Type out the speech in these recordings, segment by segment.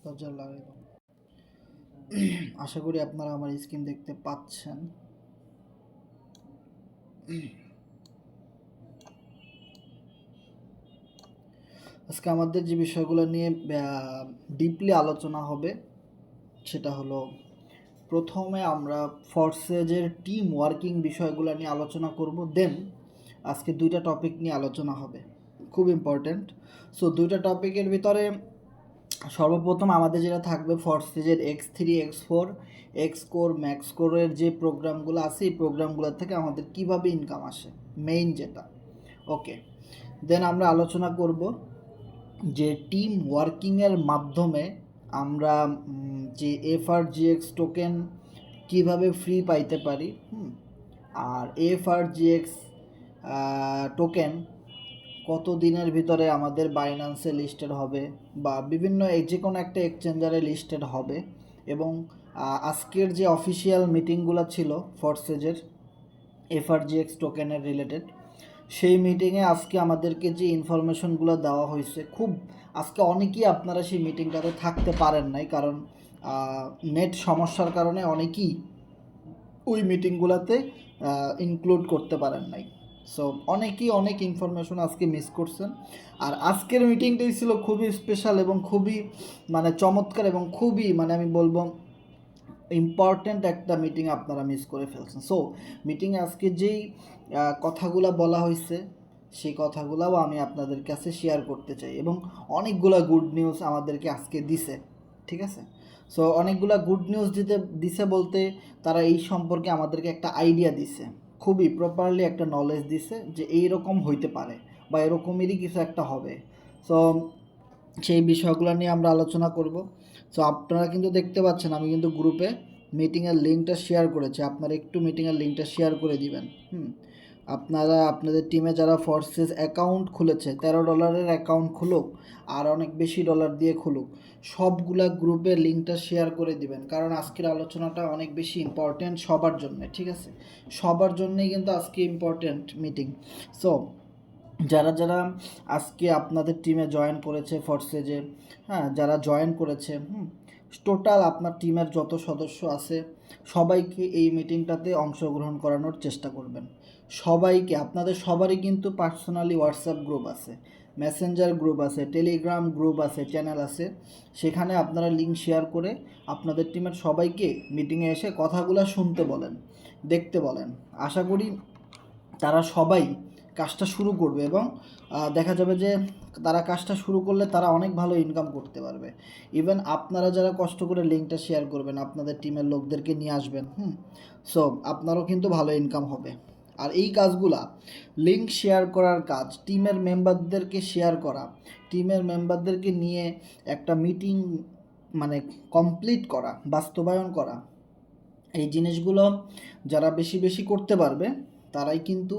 দরজা লাগাই দাও। আশা করি আপনারা আমার স্ক্রিন দেখতে পাচ্ছেন। আজকে আমাদের যে বিষয়গুলো নিয়ে ডিপলি আলোচনা হবে সেটা হলো, প্রথমে আমরা ফোর্সেজের টিম ওয়ার্কিং বিষয়গুলো নিয়ে আলোচনা করব। দেন আজকে দুইটা টপিক নিয়ে আলোচনা হবে, খুব ইম্পর্ট্যান্ট। সো দুইটা টপিকের ভিতরে সর্বপ্রথম আমাদের যেটা থাকবে ফোর্সেজের X3 X4 x core max কোরের যে প্রোগ্রামগুলো আছে, এই প্রোগ্রামগুলো থেকে আমাদের কিভাবে ইনকাম আসে, মেইন যেটা। ওকে, দেন আমরা আলোচনা করব যে টিম ওয়ার্কিংয়ের মাধ্যমে আমরা যে FRGX টোকেন কিভাবে ফ্রি পাইতে পারি, আর FRGX টোকেন কত দিনের ভিতরে আমাদের বাইন্যান্সে লিস্টেড হবে বা বিভিন্ন যে কোনো একটা এক্সচেঞ্জারে লিস্টেড হবে। এবং আজকের যে অফিসিয়াল মিটিংগুলো ছিল ফোর্সেজের FRGX টোকেনের রিলেটেড, সেই মিটিংয়ে আজকে আমাদেরকে যে ইনফরমেশনগুলো দেওয়া হয়েছে, খুব আজকে অনেকেই আপনারা সেই মিটিংটাতে থাকতে পারেন নাই, কারণ নেট সমস্যার কারণে অনেকেই ওই মিটিংগুলোতে ইনক্লুড করতে পারেন নাই। সো অনেকেই অনেক ইনফরমেশন আজকে মিস করছেন। আর আজকের মিটিংটাই ছিল খুবই স্পেশাল এবং খুবই চমৎকার এবং খুবই আমি বলবো ইম্পর্ট্যান্ট একটা মিটিং আপনারা মিস করে ফেলছেন। সো মিটিংয়ে আজকে যেই কথাগুলো বলা হয়েছে, সেই কথাগুলোও আমি আপনাদের কাছে শেয়ার করতে চাই। এবং অনেকগুলো গুড নিউজ আমাদেরকে আজকে দিছে, ঠিক আছে? সো অনেকগুলো গুড নিউজ দিছে বলতে তারা এই সম্পর্কে আমাদেরকে একটা আইডিয়া দিছে, খুবই প্রপারলি একটা নলেজ দিছে যে এইরকম হইতে পারে বা এরকমেরই কিছু একটা হবে। সো সেই বিষয়গুলো নিয়ে আমরা আলোচনা করব। সো আপনারা কিন্তু দেখতে পাচ্ছেন আমি কিন্তু গ্রুপে মিটিংয়ের লিঙ্কটা শেয়ার করেছি, আপনারা একটু মিটিংয়ের লিঙ্কটা শেয়ার করে দিবেন। আপনারা আপনাদের টিমে যারা ফোর্সেস অ্যাকাউন্ট খুলেছে, $13 অ্যাকাউন্ট খুলুক আর অনেক বেশি ডলার দিয়ে খুলুক, সবগুলা গ্রুপে লিঙ্কটা শেয়ার করে দিবেন, কারণ আজকের আলোচনাটা অনেক বেশি ইম্পর্ট্যান্ট সবার জন্য, ঠিক আছে? সবার জন্যই কিন্তু আজকে ইম্পর্ট্যান্ট মিটিং। সো যারা যারা আজকে আপনাদের টিমে জয়েন করেছে ফোর্সেজে, যারা জয়েন করেছে, টোটাল আপনার টিমের যত সদস্য আছে সবাইকে এই মিটিংটাতে অংশগ্রহণ করানোর চেষ্টা করবেন। সবাইকে, আপনাদের সবারই কিন্তু পার্সোনালি হোয়াটসঅ্যাপ গ্রুপ আছে, মেসেঞ্জার গ্রুপ আছে, টেলিগ্রাম গ্রুপ আছে, চ্যানেল আছে, সেখানে আপনারা লিঙ্ক শেয়ার করে আপনাদের টিমের সবাইকে মিটিংয়ে এসে কথাগুলো শুনতে বলেন, দেখতে বলেন। আশা করি তারা সবাই কাজটা শুরু করবে এবং দেখা যাবে যে তারা কাজটা শুরু করলে তারা অনেক ভালো ইনকাম করতে পারবে। ইভেন আপনারা যারা কষ্ট করে লিঙ্কটা শেয়ার করবেন, আপনাদের টিমের লোকদেরকে নিয়ে আসবেন, সো আপনারও কিন্তু ভালো ইনকাম হবে। আর এই কাজগুলা, লিঙ্ক শেয়ার করার কাজ, টিমের মেম্বারদেরকে শেয়ার করা, টিমের মেম্বারদেরকে নিয়ে একটা মিটিং কমপ্লিট করা, বাস্তবায়ন করা, এই জিনিসগুলো যারা বেশি বেশি করতে পারবে তারাই কিন্তু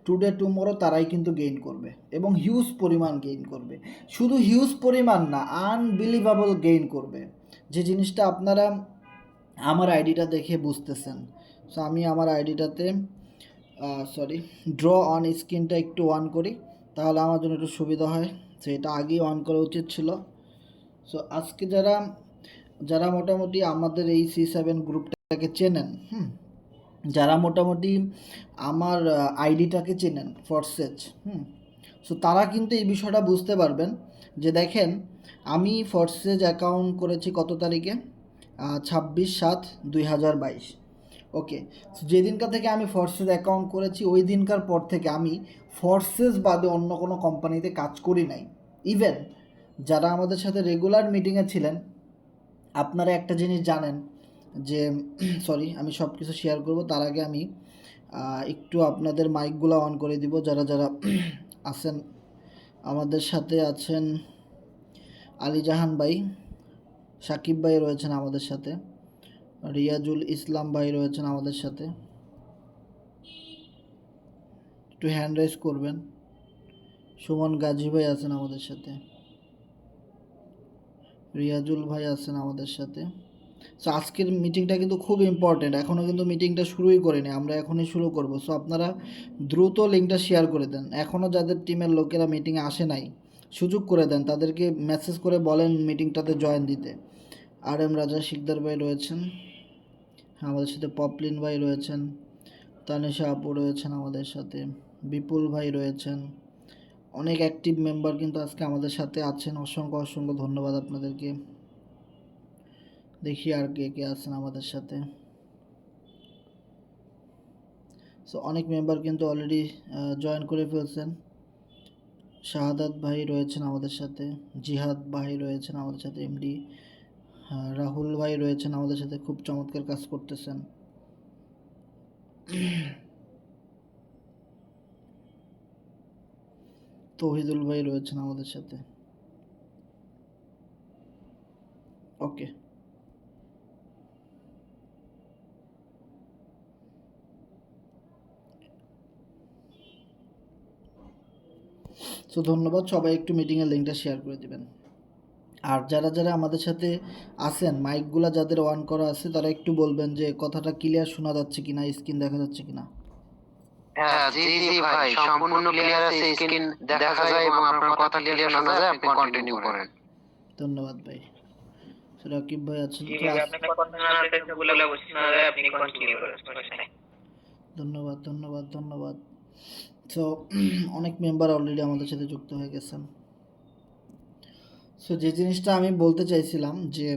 টুডে টুমোরো তারাই কিন্তু গেইন করবে এবং হিউজ পরিমাণ গেইন করবে। শুধু হিউজ পরিমাণ না, আনবিলিভেবল গেইন করবে, যে জিনিসটা আপনারা আমার আইডিটা দেখে বুঝতেছেন। সো আমি আমার আইডিটাতে ড্র অন স্ক্রিনটা একটু অন করি, তাহলে আমার জন্য একটু সুবিধা হয়। সো এটা আগেই অন করা উচিত ছিল। সো আজকে যারা যারা মোটামুটি আমাদের এই C7 গ্রুপটাকে চেনেন, যারা মোটামুটি আমার আইডিটাকে চেনেন ফোর্সেজ, সো তারা কিন্তু এই বিষয়টা বুঝতে পারবেন যে দেখেন, আমি ফোর্সেজ অ্যাকাউন্ট করেছি কত তারিখে, 26/7/2022। ওকে, যেদিনকার থেকে আমি ফোর্সেজ অ্যাকাউন্ট করেছি ওই দিনকার পর থেকে আমি ফোর্সেজ বাদে অন্য কোনো কোম্পানিতে কাজ করি নাই। ইভেন যারা আমাদের সাথে রেগুলার মিটিংয়ে ছিলেন, আপনারা একটা জিনিস জানেন যে সরি, আমি সব কিছু শেয়ার করব, তার আগে আমি একটু আপনাদের মাইকগুলো অন করে দিব। যারা যারা আছেন আমাদের সাথে, আছেন আলী জাহান ভাই, সাকিব ভাই রয়েছেন আমাদের সাথে, রিয়াজুল ইসলাম ভাই রয়েছেন আমাদের সাথে, একটু হ্যান্ড রাইজ করবেন। সুমন গাজী ভাই আছেন আমাদের সাথে, রিয়াজুল ভাই আছেন আমাদের সাথে। সো আজকের মিটিংটা কিন্তু খুব ইম্পর্টেন্ট, এখনও কিন্তু মিটিংটা শুরুই করিনি, আমরা এখনই শুরু করব। সো আপনারা দ্রুত লিঙ্কটা শেয়ার করে দেন। এখনও যাদের টিমের লোকেরা মিটিংয়ে আসে নাই সুযোগ করে দেন, তাদেরকে মেসেজ করে বলেন মিটিংটাতে জয়েন দিতে। আর এম রাজা শিকদার ভাই রয়েছেন, আমাদের সাথে পপলিন ভাই রয়েছেন, তানিশা আপু রয়েছেন আমাদের সাথে, বিপুল ভাই রয়েছেন, অনেক অ্যাক্টিভ মেম্বার কিন্তু আজকে আমাদের সাথে আছেন। অসংখ্য অসংখ্য ধন্যবাদ আপনাদেরকে। দেখি আর কে কে আছেন আমাদের সাথে। সো অনেক মেম্বার কিন্তু অলরেডি জয়েন করে ফেলছেন। শাহাদাত ভাই রয়েছেন আমাদের সাথে, জিহাদ ভাই রয়েছেন আমাদের সাথে, এমডি রাহুল ভাই রয়েছেন আমাদের সাথে, খুব চমৎকার কাজ করতেছেন। তৌহিদুল ভাই রয়েছেন আমাদের সাথে। ওকে, সো ধন্যবাদ। সবাই একটু মিটিংয়ের লিঙ্কটা শেয়ার করে দিবেন। আর যারা যারা আমাদের সাথে আছেন, মাইকগুলা যাদের অন করা আছে তারা একটু বলবেন যে কথাটা ক্লিয়ার শোনা যাচ্ছে কিনা, স্ক্রিন দেখা যাচ্ছে কিনা। হ্যাঁ, জি জি ভাই, সম্পূর্ণ ক্লিয়ার আছে, স্ক্রিন দেখা যায় এবং আপনার কথা ক্লিয়ার শোনা যায়, আপনি কন্টিনিউ করেন। ধন্যবাদ ভাই। রাকিব ভাই আছেন জি তো? ভাই, আপনার কথা না আসলে বলে বসে না যায়, আপনি কন্টিনিউ করেন। ধন্যবাদ ধন্যবাদ ধন্যবাদ। সো অনেক মেম্বার অলরেডি আমাদের সাথে যুক্ত হয়ে গেছেন। সো যে জিনিসটা আমি বলতে চাইছিলাম যে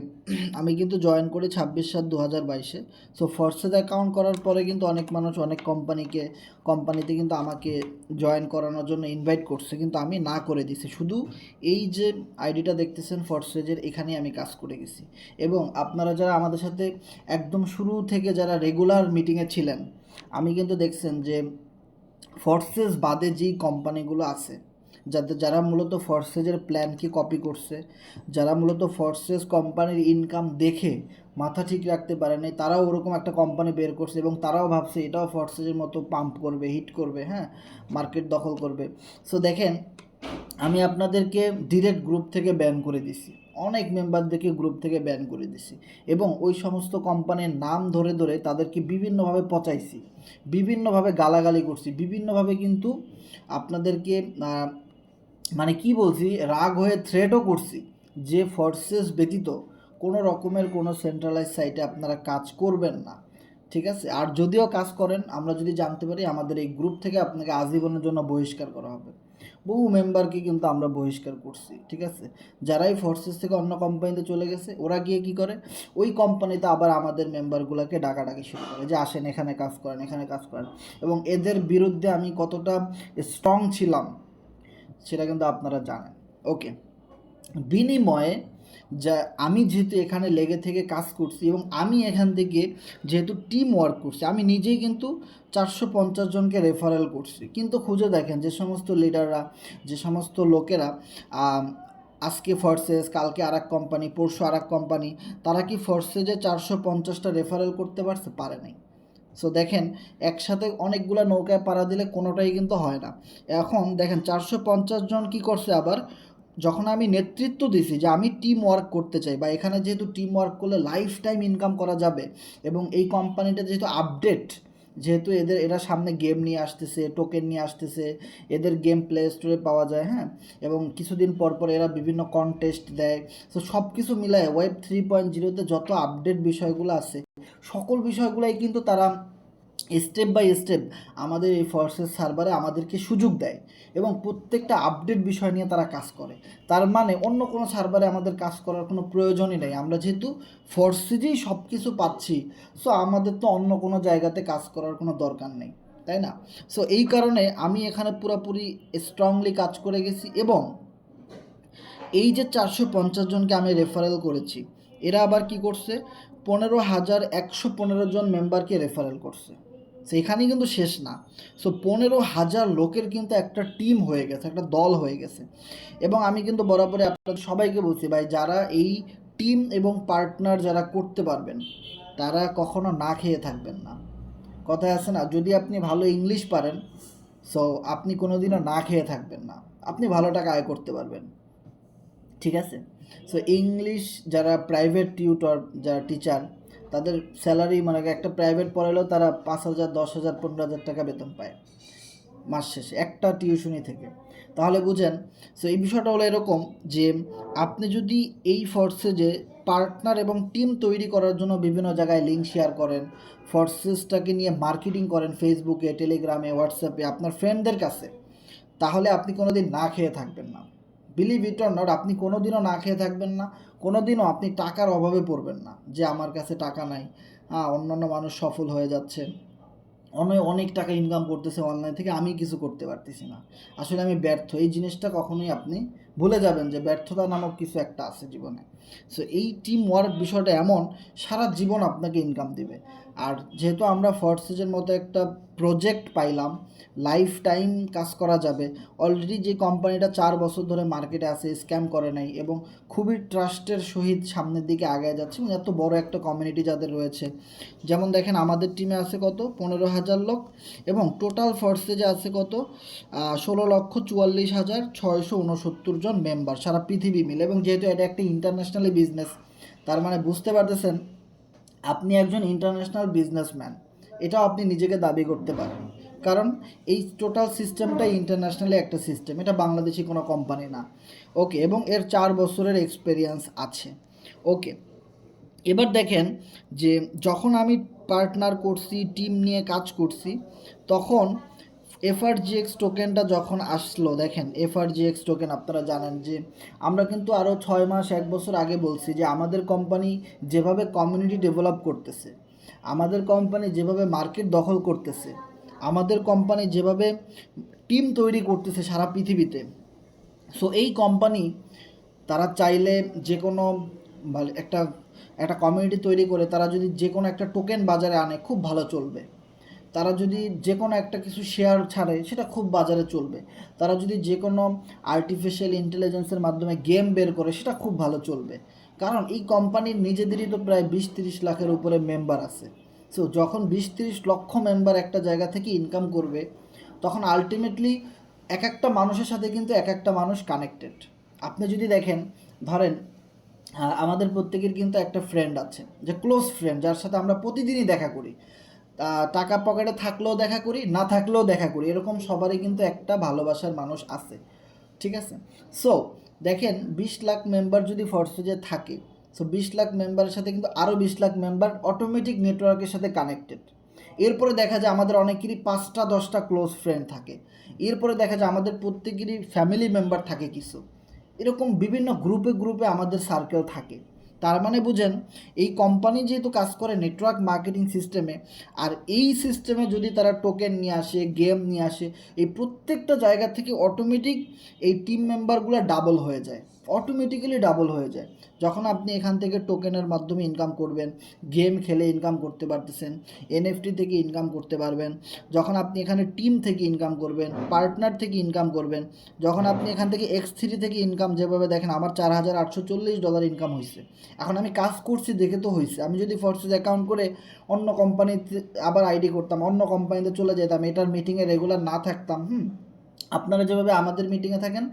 আমি কিন্তু জয়েন করি 26/7/2022-এ। সো ফরসেজ অ্যাকাউন্ট করার পরে কিন্তু অনেক মানুষ অনেক কোম্পানিতে কিন্তু আমাকে জয়েন করানোর জন্য ইনভাইট করছে, কিন্তু আমি না করে দিছি। শুধু এই যে আইডিটা দেখতেছেন ফরসেজের, এখানেই আমি কাজ করে গেছি। এবং আপনারা যারা আমাদের সাথে একদম শুরু থেকে যারা রেগুলার মিটিংয়ে ছিলেন, আমি কিন্তু দেখছেন যে ফরসেস বাদে যেই কোম্পানিগুলো আছে, যারা মূলত ফরসেজের প্ল্যানকে কপি করছে, যারা মূলত ফরসেস কোম্পানির ইনকাম দেখে মাথা ঠিক রাখতে পারে নাই, তারাও ওরকম একটা কোম্পানি বের করছে এবং তারাও ভাবছে এটাও ফরসেজের মতো পাম্প করবে, হিট করবে, হ্যাঁ, মার্কেট দখল করবে। সো দেখেন, আমি আপনাদেরকে ডিরেক্ট গ্রুপ থেকে ব্যান করে দিছি, অনেক মেম্বারদেরকে গ্রুপ থেকে ব্যান করে দিছি, এবং ওই সমস্ত কোম্পানির নাম ধরে ধরে তাদেরকে বিভিন্নভাবে পচাইছি, বিভিন্নভাবে গালাগালি করছি, বিভিন্নভাবে কিন্তু আপনাদেরকে মানে কি বলছি, রাগ হয়ে থ্রেটও করছি যে ফোর্সেস ব্যতীত কোনো রকমের কোনো সেন্ট্রালাইজ সাইটে আপনারা কাজ করবেন না, ঠিক আছে? আর যদিও কাজ করেন, আমরা যদি জানতে পারি আমাদের এই গ্রুপ থেকে আপনাকে আজীবনের জন্য বহিষ্কার করা হবে। বহু মেম্বারকে কিন্তু আমরা বহিষ্কার করছি, ঠিক আছে? যারাই ফোর্সেস থেকে অন্য কোম্পানিতে চলে গেছে, ওরা গিয়ে কি করে, ওই কোম্পানিতে আবার আমাদের মেম্বারগুলোকে ডাকাডাকি শুরু করে যে আসেন এখানে কাজ করেন, এখানে কাজ করেন। এবং এদের বিরুদ্ধে আমি কতটা স্ট্রং ছিলাম সেটা কিন্তু আপনারা জানেন। ওকে, বিনিময়ে যা আমি যেহেতু এখানে লেগে থেকে কাজ করছি এবং আমি এখান থেকে যেহেতু টিম ওয়ার্ক করছি, আমি নিজেই কিন্তু 450 জনকে রেফারেল করছি। কিন্তু খুঁজে দেখেন যে সমস্ত লিডাররা, যে সমস্ত লোকেরা আজকে ফরসেস, কালকে আর এক কোম্পানি, পরশু আর এক কোম্পানি, তারা কি ফরসেজে 450টা রেফারেল করতে পারছে? পারে নাই। সো দেখেন, একসাথে অনেকগুলো নৌকায় পাড়া দিলে কোনোটাই কিন্তু হয় না। এখন দেখেন 450 জন কী করছে আবার, যখন আমি নেতৃত্ব দিছি যে আমি টিম ওয়ার্ক করতে চাই, বা এখানে যেহেতু টিম ওয়ার্ক করলে লাইফ টাইম ইনকাম করা যাবে, এবং এই কোম্পানিটা যেহেতু আপডেট, যেহেতু এরা সামনে গেম নিয়ে আসতেছে, টোকেন নিয়ে আসতেছে, এদের গেম প্লে স্টোরে পাওয়া যায়, হ্যাঁ, এবং কিছুদিন পর পর এরা বিভিন্ন কন্টেস্ট দেয়। তো সব কিছু মিলায় ওয়েব 3.0-তে যত আপডেট বিষয়গুলো আছে, সকল বিষয়গুলোই কিন্তু তারা স্টেপ বাই স্টেপ আমাদের এই ফোর্সেস সার্ভারে আমাদেরকে সুযোগ দেয়, এবং প্রত্যেকটা আপডেট বিষয় নিয়ে তারা কাজ করে। তার মানে অন্য কোনো সার্ভারে আমাদের কাজ করার কোনো প্রয়োজনই নেই, আমরা যেহেতু ফোর্সেজেই সব কিছু পাচ্ছি, সো আমাদের তো অন্য কোনো জায়গাতে কাজ করার কোনো দরকার নেই, তাই না? সো এই কারণে আমি এখানে পুরোপুরি স্ট্রংলি কাজ করে গেছি। এবং এই যে 450 জনকে আমি রেফারেল করেছি, এরা আবার কি করছে, 15,115 জন মেম্বারকে রেফারেল করছে। সেখানেই কিন্তু শেষ না। সো 15,000 লোকের কিন্তু একটা টিম হয়ে গেছে, একটা দল হয়ে গেছে। এবং আমি কিন্তু বরাবরই আপনাদের সবাইকে বলছি, ভাই যারা এই টিম এবং পার্টনার যারা করতে পারবেন, তারা কখনো না খেয়ে থাকবেন না। কথায় আছে না, যদি আপনি ভালো ইংলিশ পারেন, সো আপনি কোনোদিনও না খেয়ে থাকবেন না, আপনি ভালো টাকা আয় করতে পারবেন, ঠিক আছে? সো ইংলিশ যারা প্রাইভেট টিউটর, যারা টিচার, তাদের স্যালারি মানে একটা প্রাইভেট পড়ালেও তারা 5,000, 10,000, 15,000 টাকা বেতন পায় মাস শেষে একটা টিউশনি থেকে। তাহলে বুঝেন। সো এই বিষয়টা হলো এরকম যে আপনি যদি এই ফোর্সেজে পার্টনার এবং টিম তৈরি করার জন্য বিভিন্ন জায়গায় লিঙ্ক শেয়ার করেন, ফোর্সেসটাকে নিয়ে মার্কেটিং করেন ফেসবুকে, টেলিগ্রামে, হোয়াটসঅ্যাপে আপনার ফ্রেন্ডদের কাছে, তাহলে আপনি কোনোদিন না খেয়ে থাকবেন না। বিলিভ ইট অর নট, আপনি কোনোদিনও না খেয়ে থাকবেন না, কোনোদিনও আপনি টাকার অভাবে পড়বেন না যে আমার কাছে টাকা নাই, অন্যান্য মানুষ সফল হয়ে যাচ্ছে, অনেক অনেক টাকা ইনকাম করতেছে অনলাইন থেকে, আমি কিছু করতে পারতেছি না, আসলে আমি ব্যর্থ। এই জিনিসটা কখনোই আপনি ভুলে যাবেন যে ব্যর্থতা নামক কিছু একটা আছে জীবনে। সো এই টিম ওয়ার্ক বিষয়টা এমন, সারা জীবন আপনাকে ইনকাম দিবে। আর যেহেতু আমরা ফোর্সেজের মতো একটা প্রজেক্ট পাইলাম, লাইফ টাইম কাজ করা যাবে, অলরেডি যে কোম্পানিটা 4 বছর ধরে মার্কেটে আছে, স্ক্যাম করে নাই এবং খুবই ট্রাস্টের সহিত সামনের দিকে আগায় যাচ্ছে, এবং এত বড় একটা কমিউনিটি যাদের রয়েছে, যেমন দেখেন আমাদের টিমে আছে কত 15,000 লোক, এবং টোটাল ফোর্সেজে আছে কত 16,44,669 জন মেম্বার সারা পৃথিবী মিলে। এবং যেহেতু এটা একটা ইন্টারন্যাশনালি বিজনেস, তার মানে বুঝতে পারতেছেন আপনি একজন ইন্টারন্যাশনাল বিজনেসম্যান, এটাও আপনি নিজেকে দাবি করতে পারেন, কারণ এই টোটাল সিস্টেমটাই ইন্টারন্যাশনালি একটা সিস্টেম, এটা বাংলাদেশি কোনো কোম্পানি না। ওকে, এবং এর 4 বছরের এক্সপেরিয়েন্স আছে। ওকে, এবার দেখেন যে যখন আমি পার্টনার করছি, টিম নিয়ে কাজ করছি, তখন এফআরজিএক্স টোকেনটা যখন আসলো, দেখেন এফআরজিএক্স টোকেন আপনারা জানেন যে আমরা কিন্তু আরও 6 মাস 1 বছর আগে বলছি যে আমাদের কোম্পানি যেভাবে কমিউনিটি ডেভেলপ করতেছে, আমাদের কোম্পানি যেভাবে মার্কেট দখল করতেছে, আমাদের কোম্পানি যেভাবে টিম তৈরি করতেছে সারা পৃথিবীতে, সো এই কোম্পানি তারা চাইলে যে কোনো একটা একটা কমিউনিটি তৈরি করে তারা যদি যে কোনো একটা টোকেন বাজারে আনে খুব ভালো চলবে, তারা যদি যে কোনো একটা কিছু শেয়ার ছাড়ে সেটা খুব বাজারে চলবে, তারা যদি যে কোনো আর্টিফিশিয়াল ইন্টেলিজেন্সের মাধ্যমে গেম বের করে সেটা খুব ভালো চলবে, কারণ এই কোম্পানির নিজেদেরই তো প্রায় 20-30 লাখের উপরে মেম্বার আছে। সো যখন 20-30 লক্ষ মেম্বার একটা জায়গা থেকে ইনকাম করবে, তখন আলটিমেটলি এক একটা মানুষের সাথে কিন্তু এক একটা মানুষ কানেক্টেড। আপনি যদি দেখেন, ধরেন আমাদের প্রত্যেকের কিন্তু একটা ফ্রেন্ড আছে, যে ক্লোজ ফ্রেন্ড, যার সাথে আমরা প্রতিদিনই দেখা করি, টাকা পকেটে থাকলেও দেখা করি, না থাকলেও দেখা করি, এরকম সবারই কিন্তু একটা ভালোবাসার মানুষ আছে, ঠিক আছে? সো দেখেন 20 লাখ মেম্বার যদি ফোর্সেজে থাকে, সো 20 লাখ মেম্বারের সাথে কিন্তু আরও 20 লাখ মেম্বার অটোমেটিক নেটওয়ার্কের সাথে কানেক্টেড। এরপরে দেখা যায় আমাদের অনেকেরই 5টা 10টা ক্লোজ ফ্রেন্ড থাকে, এরপরে দেখা যায় আমাদের প্রত্যেকেরই ফ্যামিলি মেম্বার থাকে কিছু, এরকম বিভিন্ন গ্রুপে গ্রুপে আমাদের সার্কেল থাকে। তার মানে বুঝেন এই কোম্পানি যেহেতু কাজ করে নেটওয়ার্ক মার্কেটিং সিস্টেমে, আর এই সিস্টেমে যদি তারা টোকেন নিয়ে আসে, গেম নিয়ে আসে, এই প্রত্যেকটা জায়গা থেকে অটোমেটিক এই টিম মেম্বারগুলো ডাবল হয়ে যায়, অটোমেটিক্যালি ডাবল হয়ে যায়। যখন আপনি এখান থেকে টোকেনের মাধ্যমে ইনকাম করবেন, গেম খেলে ইনকাম করতে পারতেছেন, এনএফটি থেকে ইনকাম করতে পারবেন, যখন আপনি এখানে টিম থেকে ইনকাম করবেন, পার্টনার থেকে ইনকাম করবেন, যখন আপনি এখান থেকে X3 থেকে ইনকাম, যেভাবে দেখেন আমার $4,840 ইনকাম হয়েছে, এখন আমি কাজ করছি দেখে তো হয়েছে। আমি যদি ফোর্সেস অ্যাকাউন্ট করে অন্য কোম্পানিতে আবার আইডি করতাম, অন্য কোম্পানিতে চলে যেতাম, এটার মিটিংয়ে রেগুলার না থাকতাম, আপনারা যেভাবে আমাদের মিটিংয়ে থাকেন,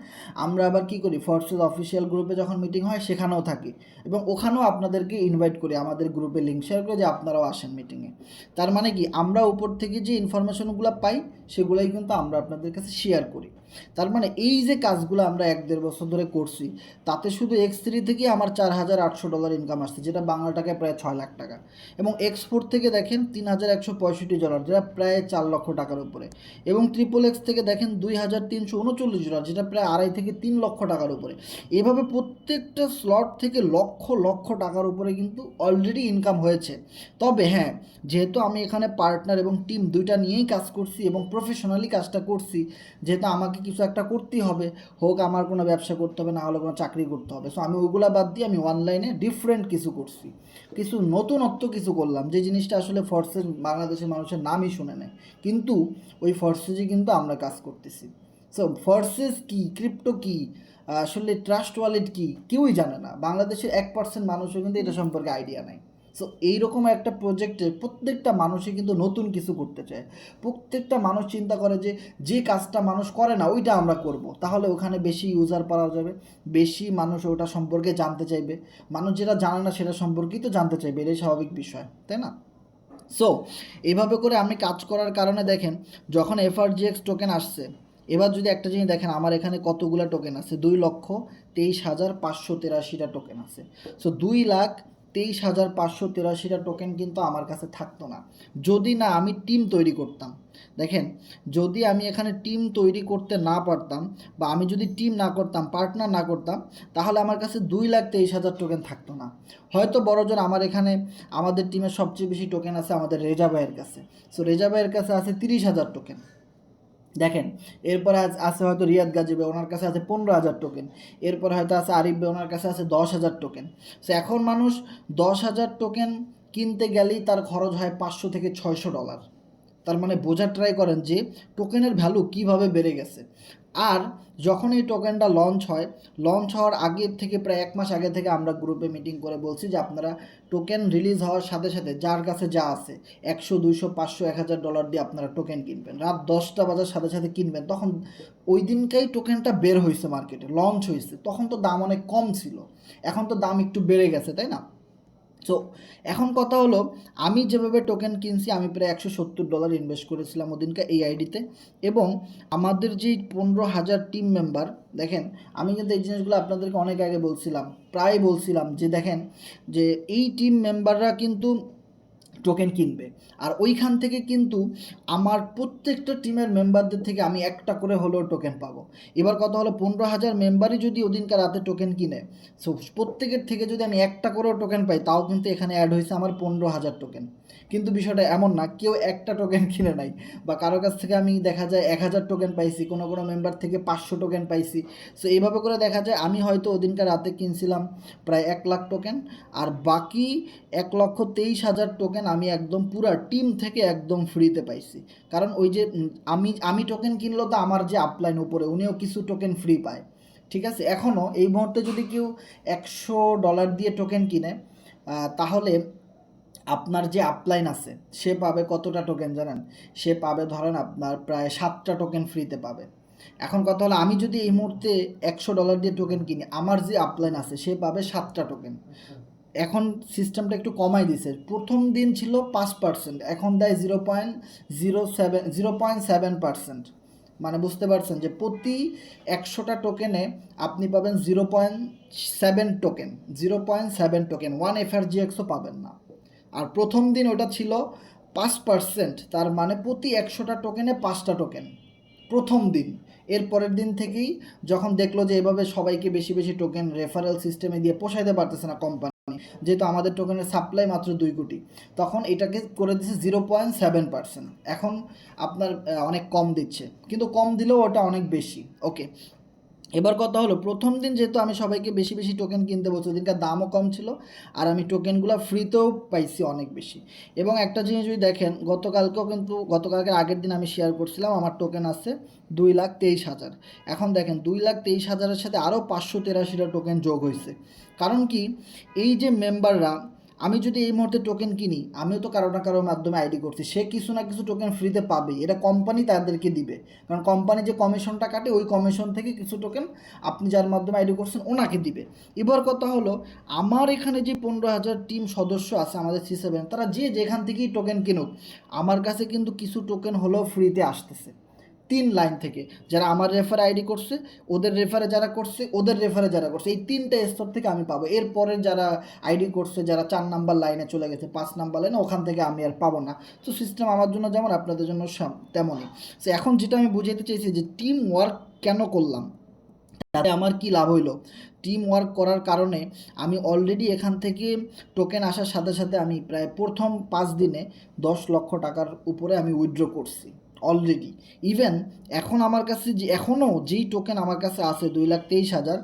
আমরা আবার কি করি, ফোর্সেস অফিসিয়াল গ্রুপে যখন মিটিং হয় সেখানেও থাকি, এবং ওখানেও আপনাদেরকে ইনভাইট করি, আমাদের গ্রুপে লিঙ্ক শেয়ার করে যে আপনারাও আসেন মিটিংয়ে। তার মানে কি, আমরা উপর থেকে যে ইনফরমেশনগুলো পাই সেগুলোই কিন্তু আমরা আপনাদের কাছে শেয়ার করি। তার মানে এই যে কাজগুলো আমরা 1-1.5 বছর ধরে করছি, তাতে শুধু X3 থেকেই আমার $4,800 ইনকাম আসছে, যেটা বাংলা টাকায় প্রায় 6 লাখ টাকা, এবং এক্সপোর্ট থেকে দেখেন $3,165, যেটা প্রায় 4 লক্ষ টাকার উপরে, এবং XXX থেকে দেখেন $2,339, যেটা প্রায় 2.5 থেকে 3 লক্ষ টাকার উপরে। এভাবে প্রত্যেকটা স্লট থেকে লক্ষ লক্ষ টাকার উপরে কিন্তু অলরেডি ইনকাম হয়েছে। তবে হ্যাঁ, যেহেতু আমি এখানে পার্টনার এবং টিম দুইটা নিয়েই কাজ করছি এবং প্রফেশনালি কাজটা করছি, যেহেতু আমাকে কিছু একটা করতেই হবে, হোক আমার কোনো ব্যবসা করতে হবে, না হলে কোনো চাকরি করতে হবে, সো আমি ওইগুলা বাদ দিয়ে আমি অনলাইনে ডিফারেন্ট কিছু করছি, কিছু নতুনত্ব কিছু করলাম, যে জিনিসটা আসলে ফোর্সেস বাংলাদেশের মানুষের নামই শুনে নেয়, কিন্তু ওই ফোর্সেসই কিন্তু আমরা কাজ করতেছি। সো ফোর্সেস কি, ক্রিপ্টো কি, আসলে ট্রাস্ট ওয়ালেট কি, কেউই জানে না, বাংলাদেশের 1% মানুষও কিন্তু এটা সম্পর্কে আইডিয়া নাই। সো এইরকম একটা প্রজেক্টে প্রত্যেকটা মানুষই কিন্তু নতুন কিছু করতে চায়, প্রত্যেকটা মানুষ চিন্তা করে যে যে কাজটা মানুষ করে না ওইটা আমরা করব, তাহলে ওখানে বেশি ইউজার পাওয়া যাবে, বেশি মানুষ ওটা সম্পর্কে জানতে চাইবে, মানুষ যেটা জানে না সেটা সম্পর্কেই তো জানতে চাইবে, এটাই স্বাভাবিক বিষয়, তাই না? সো এইভাবে করে আমি কাজ করার কারণে দেখেন, যখন এফআরজিএক্স টোকেন আসছে, এবার যদি একটা জিনিস দেখেন, আমার এখানে কতগুলো টোকেন আছে, 2,23,583টা টোকেন আছে। সো 2,23,583টা টোকেন কিন্তু আমার কাছে থাকতো না যদি না আমি টিম তৈরি করতাম। দেখেন, যদি আমি এখানে টিম তৈরি করতে না পারতাম, বা আমি যদি টিম না করতাম, পার্টনার না করতাম, তাহলে আমার কাছে 2,23,000 টোকেন থাকতো না। হয়তো বড়জন আমার এখানে, আমাদের টিমের সবচেয়ে বেশি টোকেন আছে আমাদের রেজা ভাইয়ের কাছে। সো রেজা ভাইয়ের কাছে আছে 30,000 টোকেন। দেখেন, এরপরে আছে হয়তো রিয়াদ গাজী ভাই, ওনার কাছে আছে 15,000 টোকেন। এরপরে হয়তো আছে আরিফ ভাই, ওনার কাছে আছে 10,000 টোকেন। সো এখন মানুষ 10,000 টোকেন কিনতে গেলেই তার খরচ হয় $500 থেকে $600। তার মানে বোঝার ট্রাই করেন যে টোকেনের ভ্যালু কিভাবে বেড়ে গেছে। আর যখন এই টোকেনটা লঞ্চ হওয়ার আগের থেকে প্রায় 1 মাস আগে থেকে আমরা গ্রুপে মিটিং করে বলছি যে আপনারা টোকেন রিলিজ হওয়ার সাথে সাথে যার কাছে যা আছে 100, 200, 500, $1,000 দিয়ে আপনারা টোকেন কিনবেন, রাত 10টা বাজার সাথে সাথে কিনবেন। তখন ওই দিনকেই টোকেনটা বের হয়েছে, মার্কেটে লঞ্চ হয়েছে, তখন তো দাম অনেক কম ছিল, এখন তো দাম একটু বেড়ে গেছে, তাই না? সো এখন কথা হলো, আমি যেভাবে টোকেন কিনছি, আমি প্রায় $170 ইনভেস্ট করেছিলাম ওদিনকে এই আইডিতে। এবং আমাদের যেই 15,000 টিম মেম্বার, দেখেন আমি কিন্তু এই জিনিসগুলো আপনাদেরকে অনেক আগে বলছিলাম, প্রায় বলছিলাম যে দেখেন যে এই টিম মেম্বাররা কিন্তু টোকেন কিনবে। আর ওইখান থেকে কিন্তু আমার প্রত্যেকটা টিমের মেম্বারদের থেকে আমি একটা করে হলেও টোকেন পাবো। এবার কথা হলো, 15,000 মেম্বারই যদি ওদিনকার রাতে টোকেন কিনে, সো প্রত্যেকের থেকে যদি আমি একটা করেও টোকেন পাই, তাও কিন্তু এখানে অ্যাড হয়েছে আমার 15,000 টোকেন। কিন্তু বিষয়টা এমন না কেউ একটা টোকেন কিনে নাই, বা কারো কাছ থেকে আমি দেখা যায় 1,000 টোকেন পাইছি, কোনো কোনো মেম্বার থেকে 500 টোকেন পাইছি। সো এইভাবে করে দেখা যায় আমি হয়তো ওদিনকার রাতে কিনছিলাম প্রায় 1,00,000 টোকেন, আর বাকি 1,23,000 টোকেন আমি একদম পুরা টিম থেকে একদম ফ্রিতে পাইছি। কারণ ওই যে আমি টোকেন কিনলো তো আমার যে আপলাইন উপরে উনিও কিছু টোকেন ফ্রি পায়। ঠিক আছে, এখনও এই মুহূর্তে যদি কেউ $100 দিয়ে টোকেন কিনে, তাহলে আপনার যে আপলাইন আছে সে পাবে কতটা টোকেন জানেন? সে পাবে ধরেন আপনার প্রায় 7টা টোকেন ফ্রিতে পাবে। এখন কথা হলো, আমি যদি এই মুহূর্তে $100 দিয়ে টোকেন কিনি, আমার যে আপলাইন আছে সে পাবে 7টা টোকেন। এখন সিস্টেমটা একটু কমাই দিছে, প্রথম দিন ছিল 5%, এখন দেয় 0.7%। মানে বুঝতে পারছেন যে প্রতি 100টা টোকেনে আপনি পাবেন 0.7 টোকেন 1 FRGXও পাবেন না। আর প্রথম দিন ওটা ছিল 5%, তার মানে প্রতি 100টা টোকেনে 5টা টোকেন প্রথম দিন। এর পরের দিন থেকেই যখন দেখলো যে এভাবে সবাইকে বেশি বেশি টোকেন রেফারেল সিস্টেমে দিয়ে পোষাইতে পারতেছে না কোম্পানি, যেহেতু আমাদের টোকেনের সাপ্লাই মাত্র 2 কোটি, তখন এটাকে করে দিচ্ছে 0.7%। এখন আপনার অনেক কম দিচ্ছে, কিন্তু কম দিলেও ওটা অনেক বেশি। ওকে, এবার কথা হলো, প্রথম দিন যেহেতু আমি সবাইকে বেশি বেশি টোকেন কিনতে বলছি, ওদিনকার দামও কম ছিল, আর আমি টোকেনগুলো ফ্রিতেও পাইছি অনেক বেশি। এবং একটা জিনিস যদি দেখেন, গতকালকের আগের দিন আমি শেয়ার করছিলাম আমার টোকেন আছে 2,23,000। এখন দেখেন 2,23,000-এর সাথে আরও 583টা টোকেন যোগ হয়েছে। কারণ কি, এই যে মেম্বাররা, আমি যদি এই মুহূর্তে টোকেন কিনি, আমিও তো কারো না কারোর মাধ্যমে আইডি করছি, সে কিছু না কিছু টোকেন ফ্রিতে পাবেই, এটা কোম্পানি তাদেরকে দিবে। কারণ কোম্পানি যে কমিশনটা কাটে, ওই কমিশন থেকে কিছু টোকেন আপনি যার মাধ্যমে আইডি করছেন ওনাকে দিবে। এবার কথা হলো, আমার এখানে যে 15,000 টিম সদস্য আছে আমাদের C7, তারা যে যেখান থেকেই টোকেন কিনুক, আমার কাছে কিন্তু কিছু টোকেন হলেও ফ্রিতে আসতেছে 3 লাইন থেকে। যারা আমার রেফারে আইডি করছে, ওদের রেফারে যারা করছে, ওদের রেফারে যারা করছে, এই 3টা স্তর থেকে আমি পাবো। এরপরে যারা আইডি করছে, যারা 4 নাম্বার লাইনে চলে গেছে, 5 নাম্বার লাইনে, ওখান থেকে আমি আর পাবো না। তো সিস্টেম আমার জন্য যেমন আপনাদের জন্য তেমনই। তো এখন যেটা আমি বুঝাতে চাইছি যে টিম ওয়ার্ক কেন করলাম, তাতে আমার কি লাভ হইলো। টিম ওয়ার্ক করার কারণে আমি অলরেডি এখান থেকে টোকেন আসার সাথে সাথে আমি প্রায় প্রথম 5 দিনে 10 লক্ষ টাকার উপরে আমি উইথড্র করছি অলরেডি। ইভেন এখন আমার কাছে যে এখনও যেই টোকেন আমার কাছে আছে 2,23,000,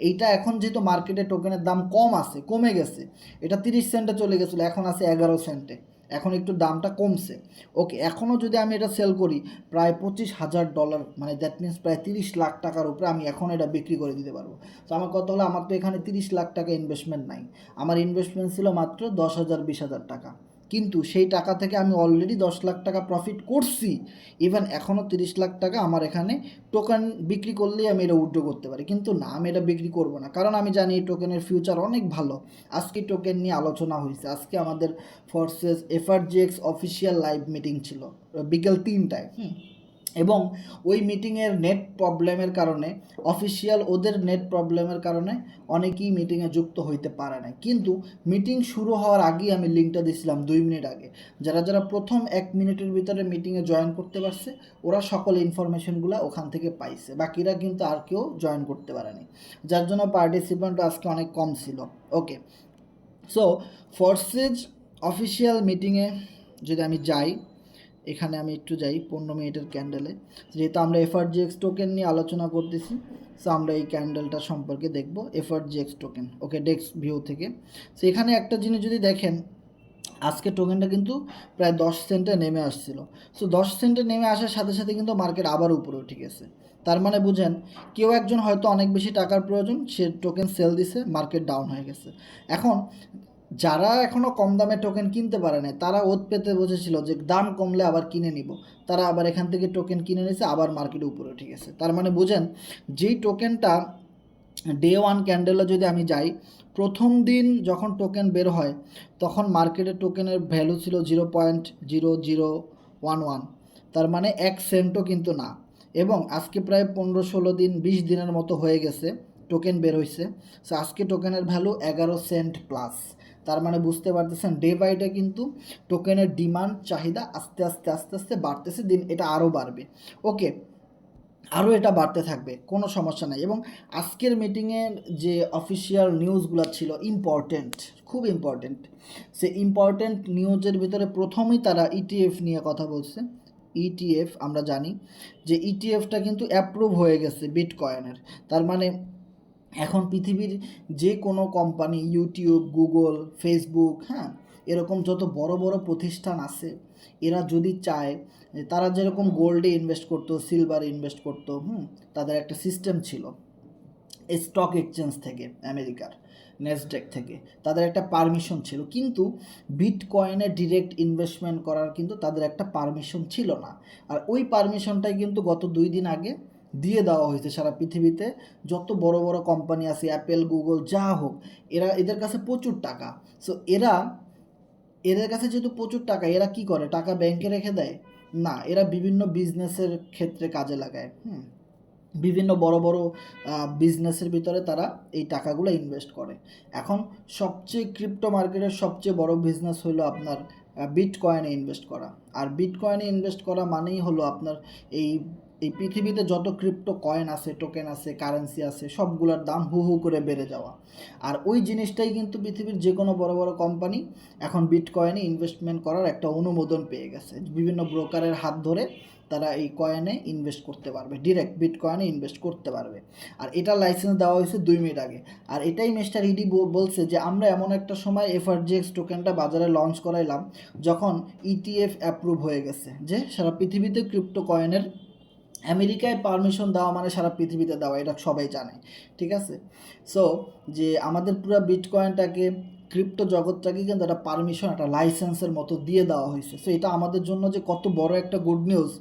এইটা এখন যেহেতু মার্কেটে টোকেনের দাম কমে গেছে, এটা 30 সেন্টে চলে গেছিলো, এখন আছে 11 সেন্টে, এখন একটু দামটা কমছে। ওকে, এখনও যদি আমি এটা সেল করি প্রায় $25,000, মানে দ্যাট মিনস প্রায় 30 লাখ টাকার উপরে আমি এখন এটা বিক্রি করে দিতে পারবো। তো আমার কথা হলো, আমার তো এখানে 30 লাখ টাকা ইনভেস্টমেন্ট নাই, আমার ইনভেস্টমেন্ট ছিল মাত্র 10,000 20,000 টাকা, কিন্তু সেই টাকা থেকে আমি অলরেডি 10 লাখ টাকা প্রফিট করছি। ইভেন এখনও 30 লাখ টাকা আমার এখানে টোকেন বিক্রি করলেই আমি এটা উইথড্র করতে পারি, কিন্তু না, আমি এটা বিক্রি করব না, কারণ আমি জানি এই টোকেনের ফিউচার অনেক ভালো। আজকে টোকেন নিয়ে আলোচনা হয়েছে, আজকে আমাদের forces FRGX official live meeting ছিল বিকেল 3টায়। এবং ওই মিটিংয়ের নেট প্রবলেমের কারণে অফিসিয়াল ওদের নেট প্রবলেমের কারণে অনেকেই মিটিংয়ে যুক্ত হইতে পারে না, কিন্তু মিটিং শুরু হওয়ার আগেই আমি লিঙ্কটা দিয়েছিলাম 2 মিনিট আগে। যারা যারা প্রথম 1 মিনিটের ভিতরে মিটিংয়ে জয়েন করতে পারছে ওরা সকল ইনফরমেশনগুলো ওখান থেকে পাইছে, বাকিরা কিন্তু আর কেউ জয়েন করতে পারেনি, যার জন্য পার্টিসিপেন্ট আজকে অনেক কম ছিল। ওকে, সো ফোর্সেজ অফিসিয়াল মিটিংয়ে যদি আমি যাই, এখানে আমি একটু যাই 15 মিনিটের ক্যান্ডেলে, যেহেতু আমরা এফআরজিএক্স টোকেন নিয়ে আলোচনা করতেছি, সো আমরা এই ক্যান্ডেলটা সম্পর্কে দেখব এফআরজিএক্স টোকেন। ওকে, ডেস্ক ভিউ থেকে। সো এখানে একটা জিনিস যদি দেখেন, আজকে টোকেনটা কিন্তু প্রায় 10 সেন্টে নেমে আসছিল। সো 10 সেন্টে নেমে আসার সাথে সাথে কিন্তু মার্কেট আবার উপরে উঠে গেছে। তার মানে বুঝেন কেউ একজন হয়তো অনেক বেশি টাকার প্রয়োজন, সে টোকেন সেল দিছে, মার্কেট ডাউন হয়ে গেছে। এখন যারা এখনও কম দামে টোকেন কিনতে পারে না তারা ওত পেতে বসেছিল যে দাম কমলে আবার কিনে নিব, তারা আবার এখান থেকে টোকেন কিনে নিয়েছে, আবার মার্কেটে উপরে উঠে গেছে। তার মানে বুঝেন যেই টোকেনটা ডে ওয়ান ক্যান্ডেলে যদি আমি যাই, প্রথম দিন যখন টোকেন বের হয় তখন মার্কেটে টোকেনের ভ্যালু ছিল 0.0011, তার মানে 1 সেন্টও কিন্তু না। এবং আজকে প্রায় 15-16 দিন 20 দিনের মতো হয়ে গেছে টোকেন বের হয়েছে। সো আজকে টোকেনের ভ্যালু 11 সেন্ট প্লাস। তার মানে বুঝতে পারতেছেন ডে বাই ডে কিন্তু টোকেনের ডিমান্ড চাহিদা আস্তে আস্তে আস্তে আস্তে বাড়তেছে, দিন এটা আরও বাড়বে। ওকে, আরও এটা বাড়তে থাকবে, কোনো সমস্যা নাই। এবং আজকের মিটিংয়ের যে অফিসিয়াল নিউজগুলো ছিল ইম্পর্টেন্ট, খুব ইম্পর্টেন্ট, সে ইম্পর্টেন্ট নিউজের ভিতরে প্রথমেই তারা ইটিএফ নিয়ে কথা বলছে। ইটিএফ আমরা জানি যে ইটিএফটা কিন্তু অ্যাপ্রুভ হয়ে গেছে বিটকয়েনের। তার মানে এখন পৃথিবীর যে কোনো কোম্পানি, ইউটিউব, গুগল, ফেসবুক, হ্যাঁ, এরকম যত বড় বড় প্রতিষ্ঠান আছে, এরা যদি চায়, তারা যেরকম গোল্ডে ইনভেস্ট করতো, সিলভারে ইনভেস্ট করতো, তাদের একটা সিস্টেম ছিল স্টক এক্সচেঞ্জ থেকে, আমেরিকার নেসডেক থেকে তাদের একটা পারমিশন ছিল, কিন্তু বিটকয়েনে ডিরেক্ট ইনভেস্টমেন্ট করার কিন্তু তাদের একটা পারমিশন ছিল না। আর ওই পারমিশনটাই কিন্তু গত 2 দিন আগে দিয়ে দেওয়া হয়েছে সারা পৃথিবীতে যত বড় বড় কোম্পানি আছে, অ্যাপেল, গুগল, যা হোক, এদের কাছে প্রচুর টাকা। সো এদের কাছে যেহেতু প্রচুর টাকা, এরা কি করে, টাকা ব্যাংকে রেখে দেয় না, এরা বিভিন্ন বিজনেসের ক্ষেত্রে কাজে লাগায়। বিভিন্ন বড় বড় বিজনেসের ভিতরে তারা এই টাকাগুলো ইনভেস্ট করে। এখন সবচেয়ে ক্রিপ্টো মার্কেটের সবচেয়ে বড় বিজনেস হলো আপনার বিটকয়েনে ইনভেস্ট করা। আর বিটকয়েনে ইনভেস্ট করা মানেই হলো আপনার এই এই পৃথিবীতে যত ক্রিপ্টো কয়েন আছে, টোকেন আছে, কারেন্সি আছে, সবগুলোর দাম হু হু করে বেড়ে যাওয়া। আর ওই জিনিসটাই কিন্তু পৃথিবীর যে কোনো বড় বড় কোম্পানি এখন বিটকয়েনে ইনভেস্টমেন্ট করার একটা অনুমোদন পেয়ে গেছে, বিভিন্ন ব্রোকারের হাত ধরে তারা এই কয়েনে ইনভেস্ট করতে পারবে, ডিরেক্ট বিটকয়েনে ইনভেস্ট করতে পারবে। আর এটা লাইসেন্স দেওয়া হয়েছে 2 মিনিট আগে। আর এটাই মিস্টার ইডি বলছে যে আমরা এমন একটা সময় এফআরজিএক্স টোকেনটা বাজারে লঞ্চ করাইলাম যখন ইটিএফ অ্যাপ্রুভ হয়ে গেছে, যে সারা পৃথিবীতে ক্রিপ্টো কয়েনের আমেরিকায় পারমিশন দেওয়া মানে সারা পৃথিবীতে দেওয়া, এটা সবাই জানে, ঠিক আছে। সো যে আমাদের পুরো বিটকয়েনটাকে, ক্রিপ্টো জগৎটাকে কিন্তু একটা পারমিশন, একটা লাইসেন্সের মতো দিয়ে দেওয়া হয়েছে। সো এটা আমাদের জন্য যে কত বড় একটা গুড নিউজ,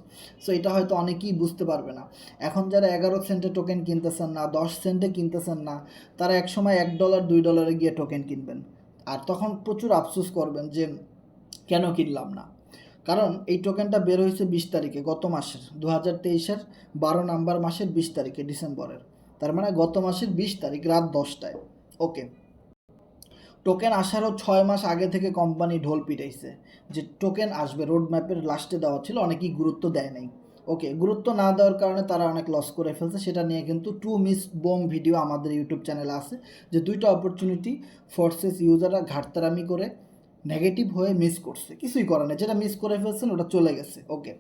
সো এটা হয়তো অনেকেই বুঝতে পারবে না। এখন যারা 11 সেন্টে টোকেন কিনতেছেন না, 10 সেন্টে কিনতেছেন না, তারা একসময় $1, $2 গিয়ে টোকেন কিনবেন, আর তখন প্রচুর আফসোস করবেন যে কেন কিনলাম না। কারণ এই টোকেনটা বের হয়েছে 20 তারিখে, গত মাসের 2023-এর 12 মাসের 20 তারিখে, ডিসেম্বরের। তার মানে গত মাসের 20 তারিখ রাত 10টায়। ওকে, টোকেন আসারও 6 মাস আগে থেকে কোম্পানি ঢোল পিটাইছে যে টোকেন আসবে, রোড ম্যাপের লাস্টে দেওয়া ছিল, অনেকেই গুরুত্ব দেয় নাই। ওকে, গুরুত্ব না দেওয়ার কারণে তারা অনেক লস করে ফেলছে, সেটা নিয়ে কিন্তু 2 মিস বোম ভিডিও আমাদের ইউটিউব চ্যানেলে আছে, যে 2টা অপরচুনিটি ফোর্সেস ইউজাররা ঘাটতারামি করে নেগেটিভ হয়ে মিস করছে, কিছুই করে না, যেটা মিস করে ফেলছেন ওটা চলে গেছে। ওকে,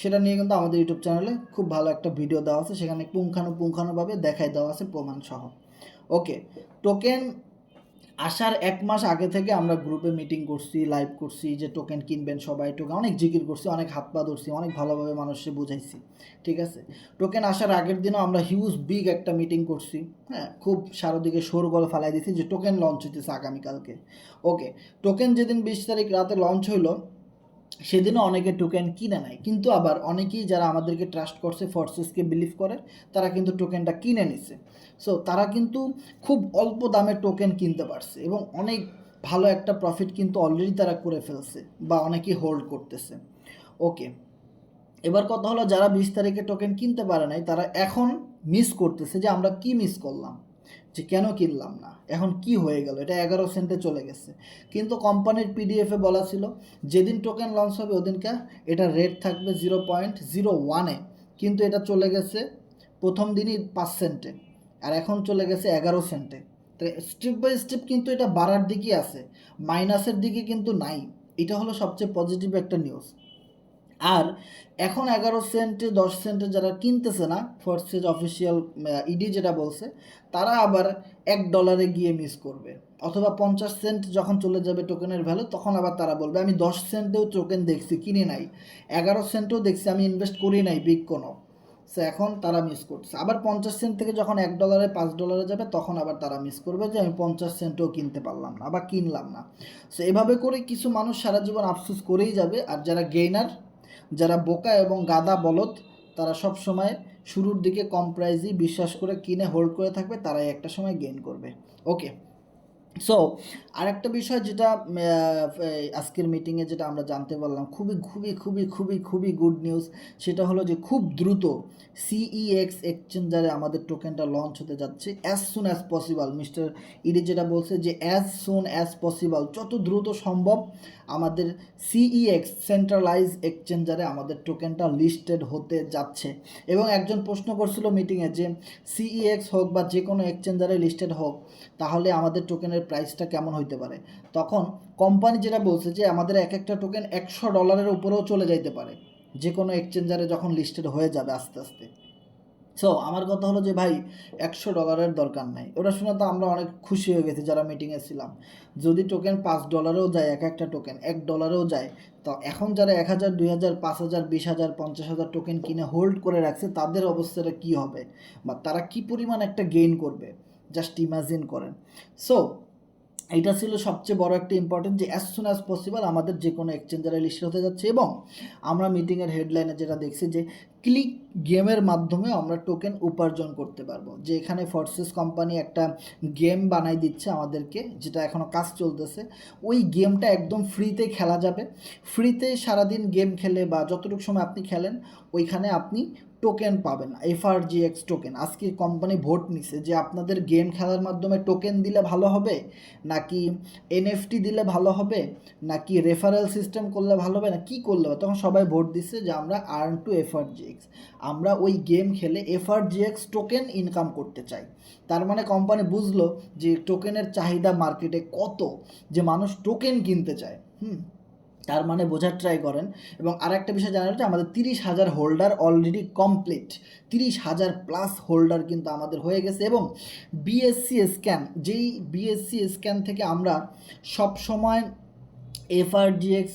সেটা নিয়ে কিন্তু আমাদের ইউটিউব চ্যানেলে খুব ভালো একটা ভিডিও দেওয়া আছে, সেখানে পুঙ্খানুপুঙ্খানুভাবে দেখাই দেওয়া আছে প্রমাণ সহ। ওকে, টোকেন আসার 1 মাস আগে থেকে আমরা গ্রুপে মিটিং করছি, লাইভ করছি, যে টোকেন কিনবেন সবাই, টোকেন অনেক জিকির করছি, অনেক হাত পা ধরছি, অনেক ভালোভাবে মানুষকে বুঝাইছি, ঠিক আছে। টোকেন আসার আগের দিনও আমরা হিউজ বিগ একটা মিটিং করছি, হ্যাঁ, খুব চারদিকে শোরগোল ফালাই দিয়েছি যে টোকেন লঞ্চ হইতেছে আগামীকালকে। ওকে, টোকেন যেদিন 20 তারিখ রাতে লঞ্চ হইলো, সেদিনও অনেকে টোকেন কিনে নেয়, কিন্তু আবার অনেকেই যারা আমাদেরকে ট্রাস্ট করছে, ফোর্সেসকে বিলিভ করে, তারা কিন্তু টোকেনটা কিনে নিছে। সো তারা কিন্তু খুব অল্প দামে টোকেন কিনতে পারছে এবং অনেক ভালো একটা প্রফিট কিন্তু অলরেডি তারা করে ফেলছে, বা অনেকেই হোল্ড করতেছে। ওকে, এবার কথা হলো যারা 20 তারিখে টোকেন কিনতে পারে নাই তারা এখন মিস করতেছে যে আমরা কি মিস করলাম, যে কেন কিনলাম না, এখন কি হয়ে গেল, এটা 11 সেন্টে চলে গেছে। কিন্তু কোম্পানির পিডিএফে বলা ছিল যেদিন টোকেন লঞ্চ হবে ওদিনকে এটা রেট থাকবে 0.01-এ, কিন্তু এটা চলে গেছে প্রথম দিনই 5 সেন্টে, আর এখন চলে গেছে 11 সেন্টে। তো স্টেপ বাই স্টেপ কিন্তু এটা বাড়ার দিকেই আছে, মাইনাসের দিকে কিন্তু নাই। এটা হলো সবচেয়ে পজিটিভ একটা নিউজ। আর এখন 11 সেন্টে 10 সেন্টে যারা কিনতেছে না, ফোর্সেজ অফিসিয়াল ইডি যেটা বলছে, তারা আবার $1 গিয়ে মিস করবে, অথবা 50 সেন্ট যখন চলে যাবে টোকেনের ভ্যালু, তখন আবার তারা বলবে আমি 10 সেন্টেও টোকেন দেখছি কিনে নাই, 11 সেন্টেও দেখছি আমি ইনভেস্ট করি নাই বিগ কোনো। সো এখন তারা মিস করছে। আবার 50 সেন্ট থেকে যখন $1 $5 যাবে তখন আবার তারা মিস করবে যে আমি 50 সেন্টও কিনতে পারলাম না বা কিনলাম না। সো এভাবে করে কিছু মানুষ সারা জীবন আফসোস করেই যাবে, আর যারা গেইনার, যারা বোকা এবং গাদা বলদ, তারা সব সময় শুরুর দিকে কম প্রাইজই বিশ্বাস করে কিনে হোল্ড করে থাকবে, তারাই একটা সময় গেইন করবে। ওকে, সো আরেকটা বিষয় যেটা আজকের মিটিংয়ে যেটা আমরা জানতে পারলাম, খুবই খুবই খুবই খুবই খুবই গুড নিউজ, সেটা হলো যে খুব দ্রুত সিইএক্স এক্সচেঞ্জারে আমাদের টোকেনটা লঞ্চ হতে যাচ্ছে as soon as possible. Mister ED যেটা বলছে যে অ্যাজ সুন অ্যাজ পসিবল, যত দ্রুত সম্ভব আমাদের সিইএক্স সেন্ট্রালাইজ এক্সচেঞ্জারে আমাদের টোকেনটা লিস্টেড হতে যাচ্ছে। এবং একজন প্রশ্ন করছিল মিটিংয়ে যে সিইএক্স হোক বা যে কোনো এক্সচেঞ্জারে লিস্টেড হোক, তাহলে আমাদের টোকেনের প্রাইসটা কেমন হইতে পারে। তখন কোম্পানি যেটা বলছে যে আমাদের এক একটা টোকেন $100 উপরেও চলে যাইতে পারে যে কোনো এক্সচেঞ্জারে যখন লিস্টেড হয়ে যাবে আস্তে আস্তে। সো আমার কথা হলো যে ভাই $100 দরকার নাই, ওটা শুনে তো আমরা অনেক খুশি হয়ে গেছি যারা মিটিংয়ে ছিলাম। যদি টোকেন $5 যায়, এক একটা টোকেন $1 যায়, তো এখন যারা 1000 2000 5000 20000 50000 টোকেন কিনে হোল্ড করে রাখছে তাদের অবস্থাটা কী হবে, বা তারা কি পরিমাণ একটা গেইন করবে, জাস্ট ইমাজিন করেন। সো এটা ছিল সবচেয়ে বড় একটা ইম্পর্টেন্ট, যে অ্যাজ সুন অ্যাজ পসিবল আমাদের যে কোনো এক্সচেঞ্জারে লিস্ট হতে যাচ্ছে। এবং আমরা মিটিংয়ের হেডলাইনে যেটা দেখছি যে ক্লিক গেমের মাধ্যমে আমরা টোকেন উপার্জন করতে পারবো, যে এখানে ফোর্সেস কোম্পানি একটা গেম বানাই দিচ্ছে আমাদেরকে, যেটা এখনও কাজ চলতেছে। ওই গেমটা একদম ফ্রিতে খেলা যাবে, ফ্রিতে সারাদিন গেম খেলে বা যতটুকু সময় আপনি খেলেন ওইখানে আপনি টোকেন পাবেন, এফআরজিএক্স টোকেন। আজকে কোম্পানি ভোট নিছে যে আপনাদের গেম খেলার মাধ্যমে টোকেন দিলে ভালো হবে, নাকি এনএফটি দিলে ভালো হবে, নাকি রেফারেল সিস্টেম করলে ভালো হবে, না কী করলে হবে। তখন সবাই ভোট দিচ্ছে যে আমরা আর্ন টু এফআরজিএক্স, আমরা ওই গেম খেলে এফআরজিএক্স টোকেন ইনকাম করতে চাই। তার মানে কোম্পানি বুঝলো যে টোকেনের চাহিদা মার্কেটে কত, যে মানুষ টোকেন কিনতে চায়। তার মানে বোঝার ট্রাই করেন। এবং আরেকটা বিষয় জানা যাচ্ছে আমাদের 30,000 holder already complete, 30,000 plus holder কিন্তু আমাদের হয়ে গেছে। এবং বিএসসি স্ক্যান, যেই বিএসসি স্ক্যান থেকে আমরা সব সময় এফআরজিএক্স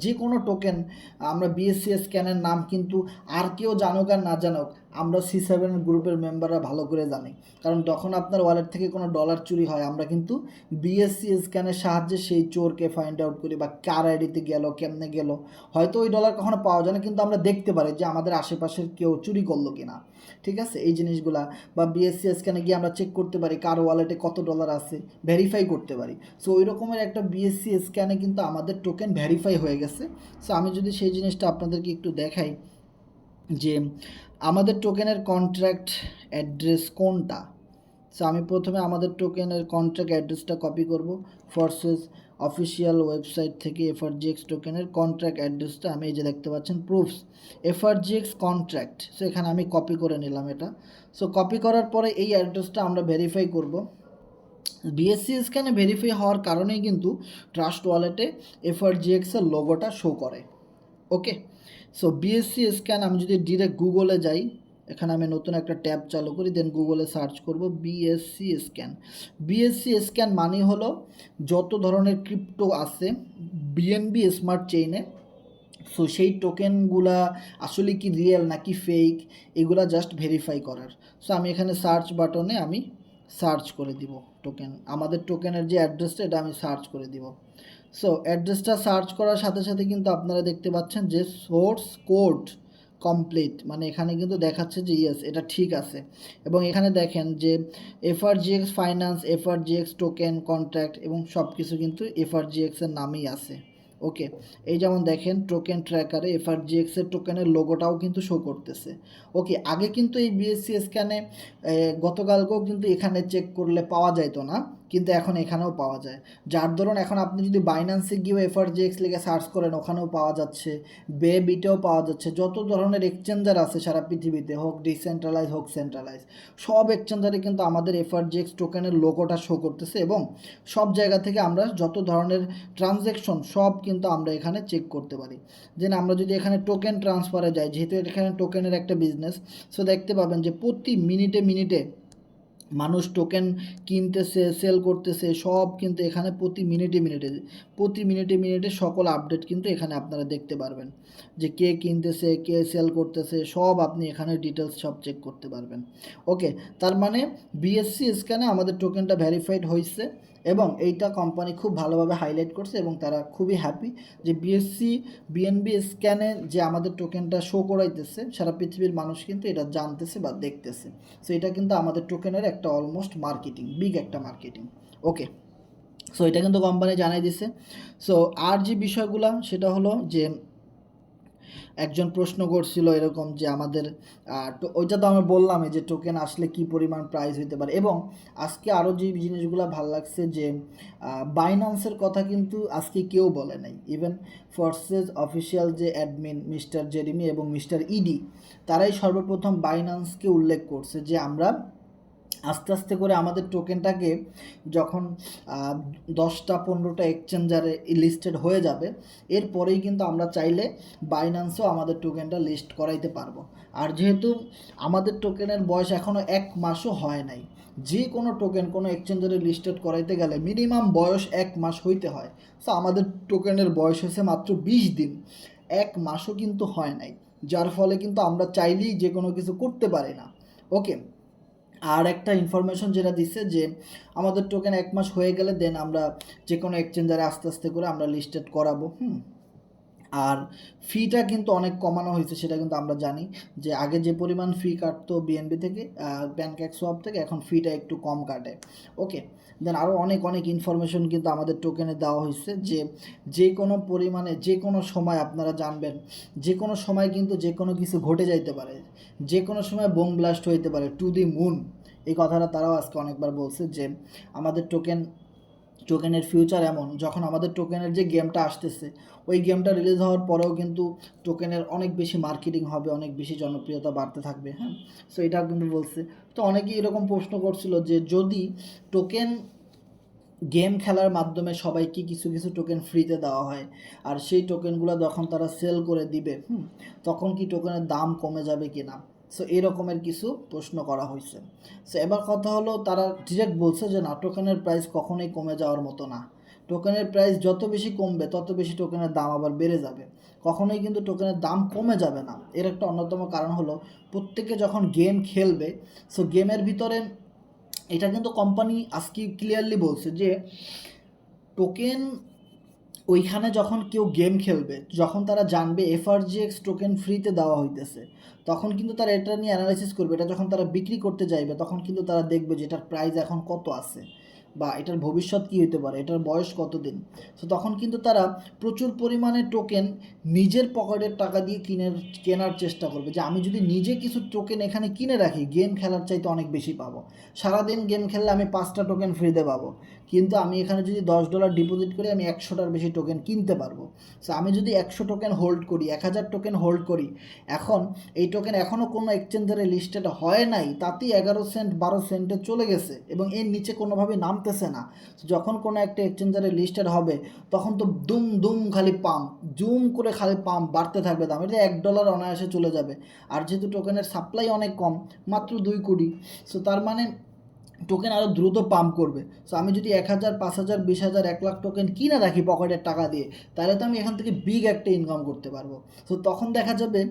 যে কোনো টোকেন আমরা বিএসসি স্ক্যানের নাম কিন্তু আর কেউ জানুক আর না জানুক, আমরা C7 গ্রুপের মেম্বাররা ভালো করে জানি। কারণ যখন আপনার ওয়ালেট থেকে কোনো ডলার চুরি হয় আমরা কিন্তু বিএসসি স্ক্যানের সাহায্যে সেই চোরকে ফাইন্ড আউট করি, বা কার আইডিতে গেল, কেমনে গেল। হয়তো ওই ডলার কখনো পাওয়া যায় না, কিন্তু আমরা দেখতে পারি যে আমাদের আশেপাশের কেউ চুরি করলো কিনা। ঠিক আছে, এই জিনিসগুলা বা বিএসসি স্ক্যানে গিয়ে আমরা চেক করতে পারি কার ওয়ালেটে কত ডলার আছে, ভেরিফাই করতে পারি। সো ওই রকমের একটা বিএসসি স্ক্যানে কিন্তু আমাদের টোকেন ভেরিফাই হয়ে গেছে। সো আমি যদি সেই জিনিসটা আপনাদেরকে একটু দেখাই যে আমাদের টোকেনের কন্ট্রাক্ট অ্যাড্রেস কোনটা। সো আমি প্রথমে আমাদের টোকেনের কন্ট্রাক্ট অ্যাড্রেসটা কপি করব, ফোর্সেস অফিসিয়াল ওয়েবসাইট থেকে এফআরজিএক্স টোকেনের কন্ট্রাক্ট অ্যাড্রেসটা আমি এই যে দেখতে পাচ্ছেন প্রুফস এফআরজিএক্স কন্ট্রাক্ট। সো এখানে আমি কপি করে নিলাম এটা। সো কপি করার পরে এই অ্যাড্রেসটা আমরা ভেরিফাই করব। বিএসসি স্ক্যানে ভেরিফাই হওয়ার কারণেই কিন্তু ট্রাস্ট ওয়ালেটে এফআরজিএক্সের লোগোটা শো করে। ওকে, সো বিএসসি স্ক্যান আমি যদি ডিরেক্ট গুগলে যাই, এখানে আমি নতুন একটা ট্যাব চালু করি, দেন গুগলে সার্চ করব বিএসসি স্ক্যান। বিএসসি স্ক্যান মানে হলো যত ধরনের ক্রিপ্টো আছে বিএনবি স্মার্ট চেইনে, সো সেই টোকেনগুলা আসলে কি রিয়েল নাকি ফেক, এগুলা জাস্ট ভেরিফাই করার। সো আমি এখানে সার্চ বাটনে আমি সার্চ করে দিব টোকেন, আমাদের টোকেনের যে অ্যাড্রেসটা এটা আমি সার্চ করে দিব। সো অ্যাড্রেসটা সার্চ করার সাথে সাথে কিন্তু আপনারা দেখতে পাচ্ছেন যে সোর্স কোড কমপ্লিট, মানে এখানে কিন্তু দেখাচ্ছে যে ইয়েস এটা ঠিক আছে। এবং এখানে দেখেন যে FRGX finance, FRGX token contract এবং সব কিছু কিন্তু এফআরজিএক্সের নামেই আছে। ওকে, এই যেমন দেখেন টোকেন ট্র্যাকারে এফআরজিএক্স এর টোকেনের লোগোটাও কিন্তু শো করতেছে। ওকে, আগে কিন্তু এই বিএসসি স্ক্যানে গতকালকেও কিন্তু এখানে চেক করলে পাওয়া যাইতো না, কিন্তু এখন এখানেও পাওয়া যায়। যার ধরুন এখন আপনি যদি বাইন্যান্সে গিয়েও এফআরজিএক্স লিখে সার্চ করেন ওখানেও পাওয়া যাচ্ছে, বিটেও পাওয়া যাচ্ছে। যত ধরনের এক্সচেঞ্জার আছে সারা পৃথিবীতে, হোক ডিসেন্ট্রালাইজ হোক সেন্ট্রালাইজ, সব এক্সচেঞ্জারে কিন্তু আমাদের এফআরজিএক্স টোকেনের লোগোটা শো করতেছে এবং সব জায়গা থেকে আমরা যত ধরনের ট্রানজ্যাকশন সব কিন্তু আমরা এখানে চেক করতে পারি। দেন আমরা যদি এখানে টোকেন ট্রান্সফারে যাই, যেহেতু এখানে টোকেনের একটা বিজনেস, সো দেখতে পাবেন যে প্রতি মিনিটে মিনিটে মানুষ টোকেন কিনতেছে, সেল করতেছে, সব কিন্তু এখানে প্রতি মিনিটে মিনিটে সকল আপডেট কিন্তু এখানে আপনারা দেখতে পারবেন, যে কে কিনতেছে কে সেল করতেছে সব আপনি এখানে ডিটেলস সব চেক করতে পারবেন। ওকে, তার মানে বিএসসি স্ক্যানে আমাদের টোকেনটা ভেরিফাইড হয়েছে এবং এইটা কোম্পানি খুব ভালোভাবে হাইলাইট করছে এবং তারা খুবই হ্যাপি যে বিএনবি স্ক্যানে যে আমাদের টোকেনটা শো করাইতেছে সারা পৃথিবীর মানুষ কিন্তু এটা জানতেছে বা দেখতেছে। সো এটা কিন্তু আমাদের টোকেনের একটা অলমোস্ট মার্কেটিং, বিগ একটা মার্কেটিং। ওকে, সো এটা কিন্তু কোম্পানি জানাই দিছে। সো আর যে বিষয়গুলো সেটা হলো যে একজন প্রশ্ন করছিল এরকম যে আমাদের ওইটা তো আমি বললামই যে টোকেন আসলে কি পরিমাণ প্রাইস হতে পারে। এবং আজকে আরও যে জিনিসগুলো ভাল লাগছে যে বাইন্যান্সের কথা কিন্তু আজকে কেউ বলে নাই। ইভেন ফোর্সেস অফিসিয়াল যে অ্যাডমিন মিস্টার জেরিমি এবং মিস্টার ইডি, তারাই সর্বপ্রথম বাইন্যান্সকে উল্লেখ করছে যে আমরা আস্তে আস্তে করে আমাদের টোকেনটাকে যখন 10-15টা এক্সচেঞ্জারে লিস্টেড হয়ে যাবে, এরপরেই কিন্তু আমরা চাইলে বাইন্যান্সেও আমাদের টোকেনটা লিস্ট করাইতে পারবো। আর যেহেতু আমাদের টোকেনের বয়স এখনও 1 মাসও হয় নাই, যে কোনো টোকেন কোনো এক্সচেঞ্জারে লিস্টেড করাইতে গেলে মিনিমাম বয়স 1 মাস হইতে হয়। সো আমাদের টোকেনের বয়স হয়েছে মাত্র 20 দিন, 1 মাসও কিন্তু হয় নাই, যার ফলে কিন্তু আমরা চাইলেই যে কোনো কিছু করতে পারি না। ওকে, আর একটা ইনফরমেশন যেটা দিচ্ছে যে আমাদের টোকেন 1 মাস হয়ে গেলে দেন আমরা যে কোনো এক্সচেঞ্জারে আস্তে আস্তে করে আমরা লিস্টেড করাবো। আর ফিটা কিন্তু অনেক কমানো হয়েছে, সেটা কিন্তু আমরা জানি যে আগে যে পরিমাণ ফি কাটতো বিএনবি থেকে প্যানকেক সোয়াপ থেকে, এখন ফিটা একটু কম কাটে। ওকে, দেন আরও অনেক অনেক ইনফরমেশন কিন্তু আমাদের টোকেনে দেওয়া হয়েছে যে যে কোনো পরিমাণে যে কোনো সময় আপনারা জানবেন, যে কোনো সময় কিন্তু যে কোনো কিছু ঘটে যাইতে পারে, যে কোনো সময় বোম ব্লাস্ট হইতে পারে টু দি মুন। এই কথাটা তারাও আজকে অনেকবার বলছে যে আমাদের টোকেনের ফিউচার এমন, যখন আমাদের টোকেনের যে গেমটা আসতেছে ওই গেমটা রিলিজ হওয়ার পরেও কিন্তু টোকেনের অনেক বেশি মার্কেটিং হবে, অনেক বেশি জনপ্রিয়তা বাড়তে থাকবে। সো এটাও কিন্তু বলছে। তো অনেকেই এরকম প্রশ্ন করছিল যে যদি টোকেন গেম খেলার মাধ্যমে সবাইকে কিছু কিছু টোকেন ফ্রিতে দেওয়া হয় আর সেই টোকেনগুলো যখন তারা সেল করে দিবে, তখন কি টোকেনের দাম কমে যাবে কি না। সো এরকমের কিছু প্রশ্ন করা হয়েছে। সো এবার কথা হলো, তারা ডিরেক্ট বলছে যে না, টোকেনের প্রাইস কখনোই কমে যাওয়ার মতো না। টোকেনের প্রাইস যত বেশি কমবে তত বেশি টোকেনের দাম আবার বেড়ে যাবে, কখনোই কিন্তু টোকেনের দাম কমে যাবে না। এর একটা অন্যতম কারণ হলো প্রত্যেকে যখন গেম খেলবে, সো গেমের ভিতরে এটা কিন্তু কোম্পানি আজকে ক্লিয়ারলি বলছে যে টোকেন ওইখানে যখন কেউ গেম খেলবে, যখন তারা জানবে এফআরজিএক্স টোকেন ফ্রিতে দেওয়া হইতেছে, তখন কিন্তু তারা এটা নিয়ে অ্যানালাইসিস করবে। এটা যখন তারা বিক্রি করতে যাইবে তখন কিন্তু তারা দেখবে যে এটার প্রাইস এখন কত আছে বা এটার ভবিষ্যৎ কী হতে পারে, এটার বয়স কতদিন। সো তখন কিন্তু তারা প্রচুর পরিমাণে টোকেন নিজের পকেটের টাকা দিয়ে কেনার চেষ্টা করবে, যে আমি যদি নিজে কিছু টোকেন এখানে কিনে রাখি গেম খেলার চাইতে অনেক বেশি পাবো। সারাদিন গেম খেললে আমি 5টা টোকেন ফ্রিতে পাবো, কিন্তু আমি এখানে যদি $10 ডিপোজিট করি আমি 100টার বেশি টোকেন কিনতে পারবো। সো আমি যদি 100 টোকেন হোল্ড করি, 1000 টোকেন হোল্ড করি, এখন এই টোকেন এখনও কোনো এক্সচেঞ্জারে লিস্টেড হয় নাই, তাতেই 11 সেন্ট 12 সেন্টে চলে গেছে এবং এর নিচে কোনোভাবেই নামতেছে না। যখন কোনো একটা এক্সচেঞ্জারে লিস্টেড হবে তখন তো দুম দুম খালি পাম্প, জুম করে খালি পাম্প বাড়তে থাকবে দাম, এটা $1 অনায়াসে চলে যাবে। আর যেহেতু টোকেনের সাপ্লাই অনেক কম, মাত্র 2 কোটি, সো তার মানে টোকেন আরও দ্রুত পাম্প করবে। সো আমি যদি 1000, 5000, 20,000, 1 লাখ টোকেন কিনে রাখি পকেটের টাকা দিয়ে, তাহলে তো আমি এখান থেকে বিগ একটা ইনকাম করতে পারবো। সো তখন দেখা যাবে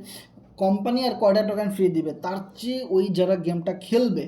কোম্পানি আর কয়টা টোকেন ফ্রি দিবে, তার চেয়ে ওই যারা গেমটা খেলবে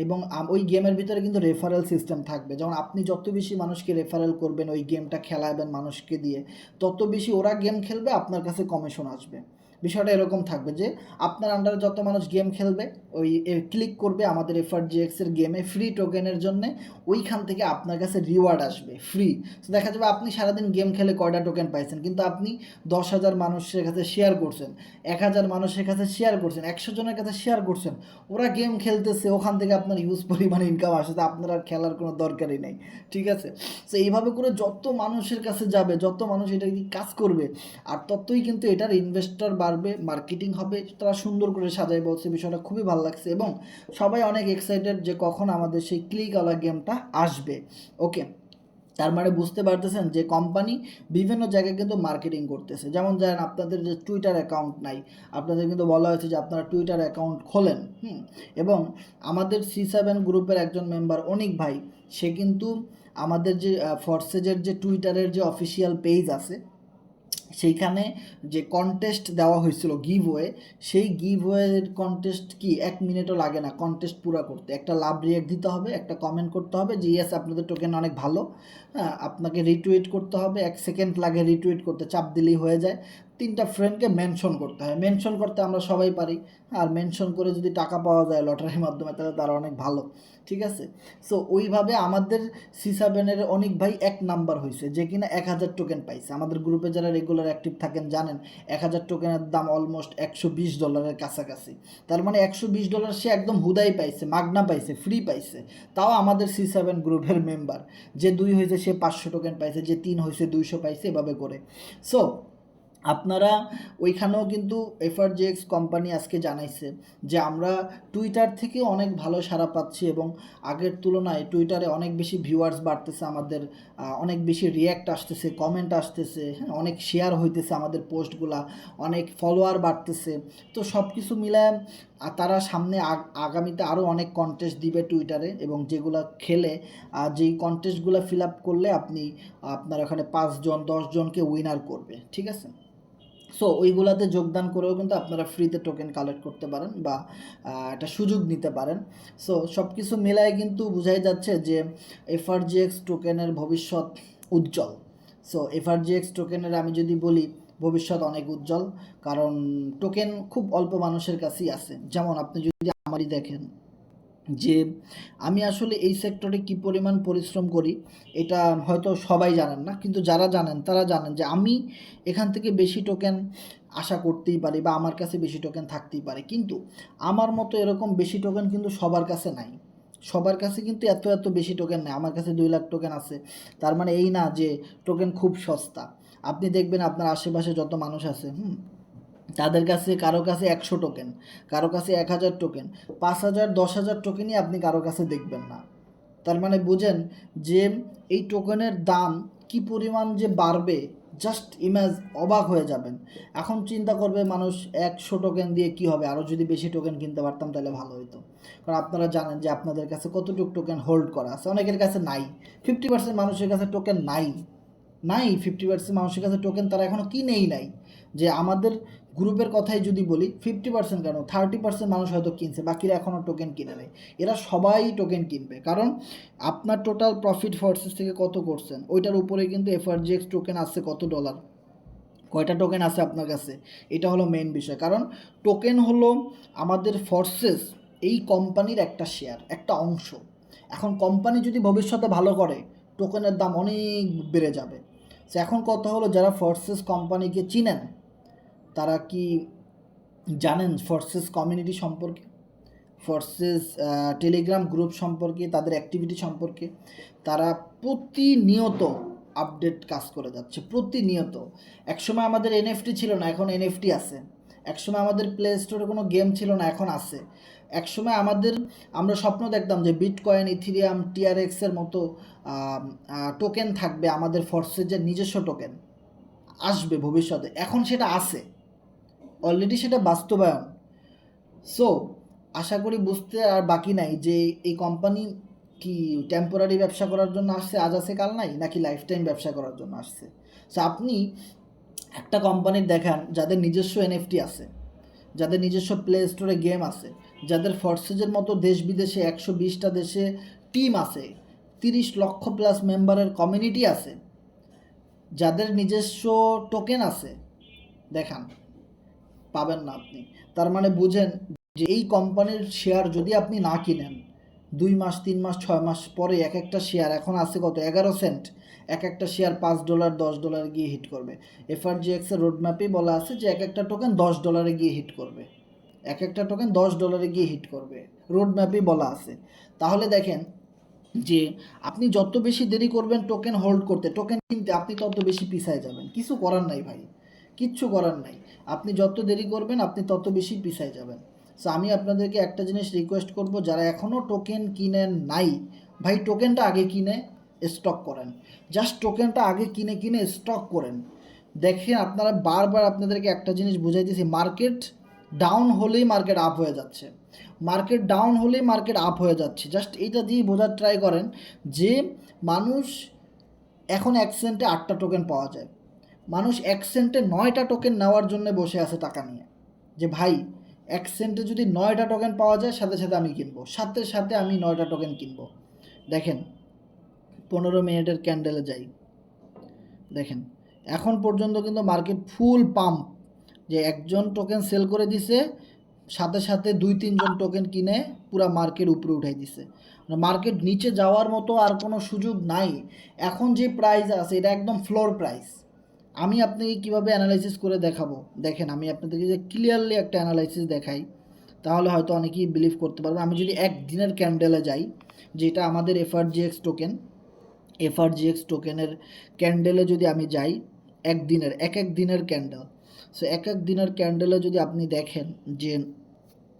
এবং ওই গেমের ভিতরে কিন্তু রেফারেল সিস্টেম থাকবে। যেমন আপনি যত বেশি মানুষকে রেফারেল করবেন, ওই গেমটা খেলাবেন মানুষকে দিয়ে, তত বেশি ওরা গেম খেলবে, আপনার কাছে কমিশন আসবে। বিষয়টা এরকম থাকবে যে আপনার আন্ডারে যত মানুষ গেম খেলবে ওই ক্লিক করবে আমাদের এফআরজিএক্সের গেমে ফ্রি টোকেনের জন্য, ওইখান থেকে আপনার কাছে রিওয়ার্ড আসবে ফ্রি। তো দেখা যাবে আপনি সারাদিন গেম খেলে কয়টা টোকেন পাইছেন, কিন্তু আপনি 10,000 মানুষের কাছে শেয়ার করছেন, 1,000 মানুষের কাছে শেয়ার করছেন, 100 জনের কাছে শেয়ার করছেন, ওরা গেম খেলতেছে, ওখান থেকে আপনার হিউজ পরিমাণে ইনকাম আসে, তো আপনার আর খেলার কোনো দরকারই নেই। ঠিক আছে, তো এইভাবে করে যত মানুষের কাছে যাবে, যত মানুষ এটা দিয়ে কাজ করবে, আর ততই কিন্তু এটার ইনভেস্টর বাড়বে, মার্কেটিং হবে, তারা সুন্দর করে সাজায় বলছে, বিষয়টা খুবই ভালো লাগছে এবং সবাই অনেক এক্সাইটেড যে কখন আমাদের সেই ক্লিকওয়ালা গেমটা আসবে। ওকে, তার মানে বুঝতে পারতেছেন যে কোম্পানি বিভিন্ন জায়গায় কিন্তু মার্কেটিং করতেছে। যেমন জানেন আপনাদের যে টুইটার অ্যাকাউন্ট নাই, আপনাদের কিন্তু বলা হয়েছে যে আপনারা টুইটার অ্যাকাউন্ট খোলেন। এবং আমাদের C7 গ্রুপের একজন মেম্বার অনিক ভাই, সে কিন্তু আমাদের যে ফরসেজের যে টুইটারের যে অফিসিয়াল পেজ আছে সেইখানে যে কন্টেস্ট দেওয়া হয়েছিল গিভওয়ে, সেই গিভওয়ের কন্টেস্ট কি 1 মিনিটও লাগে না কন্টেস্ট পুরো করতে। একটা লাভ রিয়াক্ট দিতে হবে, একটা কমেন্ট করতে হবে যে ইয়েস আপনাদের টোকেন অনেক ভালো, হ্যাঁ, আপনাকে রিটুইট করতে হবে, 1 সেকেন্ড লাগে রিটুইট করতে, চাপ দিলেই হয়ে যায়। 3টা ফ্রেন্ডকে মেনশন করতে হয়, মেনশন করতে আমরা সবাই পারি, আর মেনশন করে যদি টাকা পাওয়া যায় লটারির মাধ্যমে তাহলে তারা অনেক ভালো। ঠিক আছে, সো ওইভাবে আমাদের C7-এর অনেক ভাই 1 নাম্বার হয়েছে, যে কিনা 1,000 টোকেন পাইছে। আমাদের গ্রুপে যারা রেগুলার অ্যাক্টিভ থাকেন জানেন 1,000 টোকেনের দাম অলমোস্ট $120 কাছাকাছি। তার মানে $120 সে একদম হুদাই পাইছে, মাগনা পাইছে, ফ্রি পাইছে, তাও আমাদের C7 গ্রুপের মেম্বার। যে 2 হয়েছে সে 500 টোকেন পাইছে, যে 3 হয়েছে 200 পাইছে, এভাবে করে। সো আপনারা ওইখানেও কিন্তু এফআরজিএক্স কোম্পানি আজকে জানাইছে যে আমরা টুইটার থেকে অনেক ভালো সাড়া পাচ্ছি এবং আগের তুলনায় টুইটারে অনেক বেশি ভিউয়ার্স বাড়তেছে আমাদের, অনেক বেশি রিয়্যাক্ট আসতেছে, কমেন্ট আসতেছে, হ্যাঁ, অনেক শেয়ার হইতেছে আমাদের পোস্টগুলা, অনেক ফলোয়ার বাড়তেছে। তো সব কিছু মিলায় তারা সামনে আগামীতে আরও অনেক কন্টেস্ট দিবে টুইটারে, এবং যেগুলো খেলে যেই কন্টেস্টগুলো ফিল আপ করলে আপনার ওখানে 5 জন 10 জনকে উইনার করবে। ঠিক আছে, সো ওইগুলাতে যোগদান করেও কিন্তু আপনারা ফ্রিতে টোকেন কালেক্ট করতে পারেন বা একটা সুযোগ নিতে পারেন। সো সব কিছু মিলায় কিন্তু বোঝাই যাচ্ছে যে এফআরজিএক্স টোকেনের ভবিষ্যৎ উজ্জ্বল। সো এফআরজিএক্স টোকেনের আমি যদি বলি ভবিষ্যৎ অনেক উজ্জ্বল, কারণ টোকেন খুব অল্প মানুষের কাছেই আছে। যেমন আপনি যদি আমারই দেখেন যে আমি আসলে এই সেক্টরে কি পরিমাণ পরিশ্রম করি, এটা হয়তো সবাই জানেন না, কিন্তু যারা জানেন তারা জানেন যে আমি এখান থেকে বেশি টোকেন আশা করতেই পারি বা আমার কাছে বেশি টোকেন থাকতেই পারে, কিন্তু আমার মতো এরকম বেশি টোকেন কিন্তু সবার কাছে নাই। সবার কাছে কিন্তু এত এত বেশি টোকেন নেই, আমার কাছে 2 লাখ টোকেন আছে, তার মানে এই না যে টোকেন খুব সস্তা। আপনি দেখবেন আপনার আশেপাশে যত মানুষ আছে, তাদের কাছে কারো কাছে 100 টোকেন, কারো কাছে 1,000 টোকেন, 5,000 10,000 টোকেনই আপনি কারো কাছে দেখবেন না। তার মানে বুঝেন যে এই টোকেনের দাম কি পরিমাণ যে বাড়বে, জাস্ট অবাক হয়ে যাবেন। এখন চিন্তা করবে মানুষ 100 টোকেন দিয়ে কি হবে, আরও যদি বেশি টোকেন কিনতে পারতাম তাহলে ভালো হতো। কারণ আপনারা জানেন যে আপনাদের কাছে কতটুকু টোকেন হোল্ড করা আছে, অনেকের কাছে নাই। 50% মানুষের কাছে টোকেন নাই, 50% মানুষের কাছে টোকেন তারা এখনও কিনেই নাই। যে আমাদের গ্রুপের কথাই যদি বলি 50% কেন 30% মানুষ হয়তো কিনছে, বাকিরা এখনও টোকেন কিনে নেয়। এরা সবাই টোকেন কিনবে, কারণ আপনার টোটাল প্রফিট ফোর্সেস থেকে কত করছেন ওইটার উপরে কিন্তু এফআরজিএক্স টোকেন আছে কত ডলার, কয়টা টোকেন আছে আপনার কাছে, এটা হলো মেইন বিষয়। কারণ টোকেন হলো আমাদের ফোর্সেস, এই কোম্পানির একটা শেয়ার, একটা অংশ। এখন কোম্পানি যদি ভবিষ্যতে ভালো করে টোকেনের দাম অনেক বেড়ে যাবে। তো এখন কথা হলো যারা ফোর্সেস কোম্পানিকে চিনেন তারা কি জানেন ফোর্সেস কমিউনিটি সম্পর্কে, ফোর্সেস টেলিগ্রাম গ্রুপ সম্পর্কে, তাদের অ্যাক্টিভিটি সম্পর্কে? তারা প্রতিনিয়ত আপডেট কাজ করে যাচ্ছে, প্রতিনিয়ত। একসময় আমাদের এনএফটি ছিল না, এখন এনএফটি আছে। একসময় আমাদের প্লে স্টোরে কোনো গেম ছিল না, এখন আছে। একসময় আমরা স্বপ্ন দেখতাম যে বিটকয়েন, ইথিরিয়াম, টিআরএক্সের মতো টোকেন থাকবে, আমাদের ফোর্সেসের নিজস্ব টোকেন আসবে ভবিষ্যতে, এখন সেটা আছে, অলরেডি সেটা বাস্তবায়ন। সো আশা করি বুঝতে আর বাকি নাই যে এই কোম্পানি কি টেম্পোরারি ব্যবসা করার জন্য আসছে, আজ আছে কাল নাই, নাকি লাইফ টাইম ব্যবসা করার জন্য আসছে। সো আপনি একটা কোম্পানির দেখান যাদের নিজস্ব এনএফটি আছে, যাদের নিজস্ব প্লে স্টোরে গেম আছে, যাদের ফোর্সেসের মতো দেশ বিদেশে 120টা দেশে টিম আছে, 30 লক্ষ প্লাস মেম্বারের কমিউনিটি আছে, যাদের নিজস্ব টোকেন আছে, দেখান। পাবেন না আপনি। তার মানে বুঝেন যে এই কোম্পানির শেয়ার যদি আপনি না কিনেন 2 মাস 3 মাস 6 মাস পরে এক একটা শেয়ার এখন আছে কত 11 সেন্ট, এক একটা শেয়ার $5 $10 গিয়ে হিট করবে। এফআরজিএক্সের রোডম্যাপেই বলা আছে যে এক একটা টোকেন $10 গিয়ে হিট করবে, এক একটা টোকেন $10 গিয়ে হিট করবে, রোডম্যাপেই বলা আছে। তাহলে দেখেন যে আপনি যত বেশি দেরি করবেন টোকেন হোল্ড করতে, টোকেন কিনতে, আপনি তত বেশি পিছায় যাবেন। কিছু করার নাই ভাই, কিচ্ছু করার নাই। আপনি যত দেরি করবেন আপনি তত বেশি পিছায় যাবেন। সো আমি আপনাদেরকে একটা জিনিস রিকোয়েস্ট করব, যারা এখনও টোকেন কিনেন নাই, ভাই টোকেনটা আগে কিনে স্টক করেন। জাস্ট টোকেনটা আগে কিনে কিনে স্টক করেন। দেখেন আপনারা, বারবার আপনাদেরকে একটা জিনিস বুঝাইতেছি, মার্কেট ডাউন হলেই মার্কেট আপ হয়ে যাচ্ছে, মার্কেট ডাউন হলেই মার্কেট আপ হয়ে যাচ্ছে। জাস্ট এইটা দিয়ে বোঝার ট্রাই করেন যে মানুষ এখন 1 সেন্টে 8টা টোকেন পাওয়া যায়, মানুষ 1 সেন্টে 9টা টোকেন নেওয়ার জন্য বসে আছে টাকা নিয়ে, যে ভাই 1 সেন্টে যদি 9টা টোকেন পাওয়া যায় সাথে সাথে আমি কিনবো, সাথে সাথে আমি 9টা টোকেন কিনবো। দেখেন 15 মিনিটের ক্যান্ডেলে যাই, দেখেন এখন পর্যন্ত কিন্তু মার্কেট ফুল পাম্প, যে একজন টোকেন সেল করে দিছে সাথে সাথে 2-3 জন টোকেন কিনে পুরো মার্কেট উপরে উঠাই দিছে। মার্কেট নিচে যাওয়ার মতো আর কোনো সুযোগ নাই। এখন যে প্রাইস আছে এটা একদম ফ্লোর প্রাইস। আমি আপনাকে কীভাবে অ্যানালাইসিস করে দেখাবো, দেখেন আমি আপনাদেরকে যে ক্লিয়ারলি একটা অ্যানালাইসিস দেখাই, তাহলে হয়তো অনেকেই বিলিভ করতে পারবে। আমি যদি একদিনের ক্যান্ডেলে যাই, যেটা আমাদের এফআরজিএক্স টোকেন, এফআরজিএক্স টোকেনের ক্যান্ডেলে যদি আমি যাই, একদিনের এক এক দিনের ক্যান্ডেল, সো এক এক দিনের ক্যান্ডেলে যদি আপনি দেখেন যে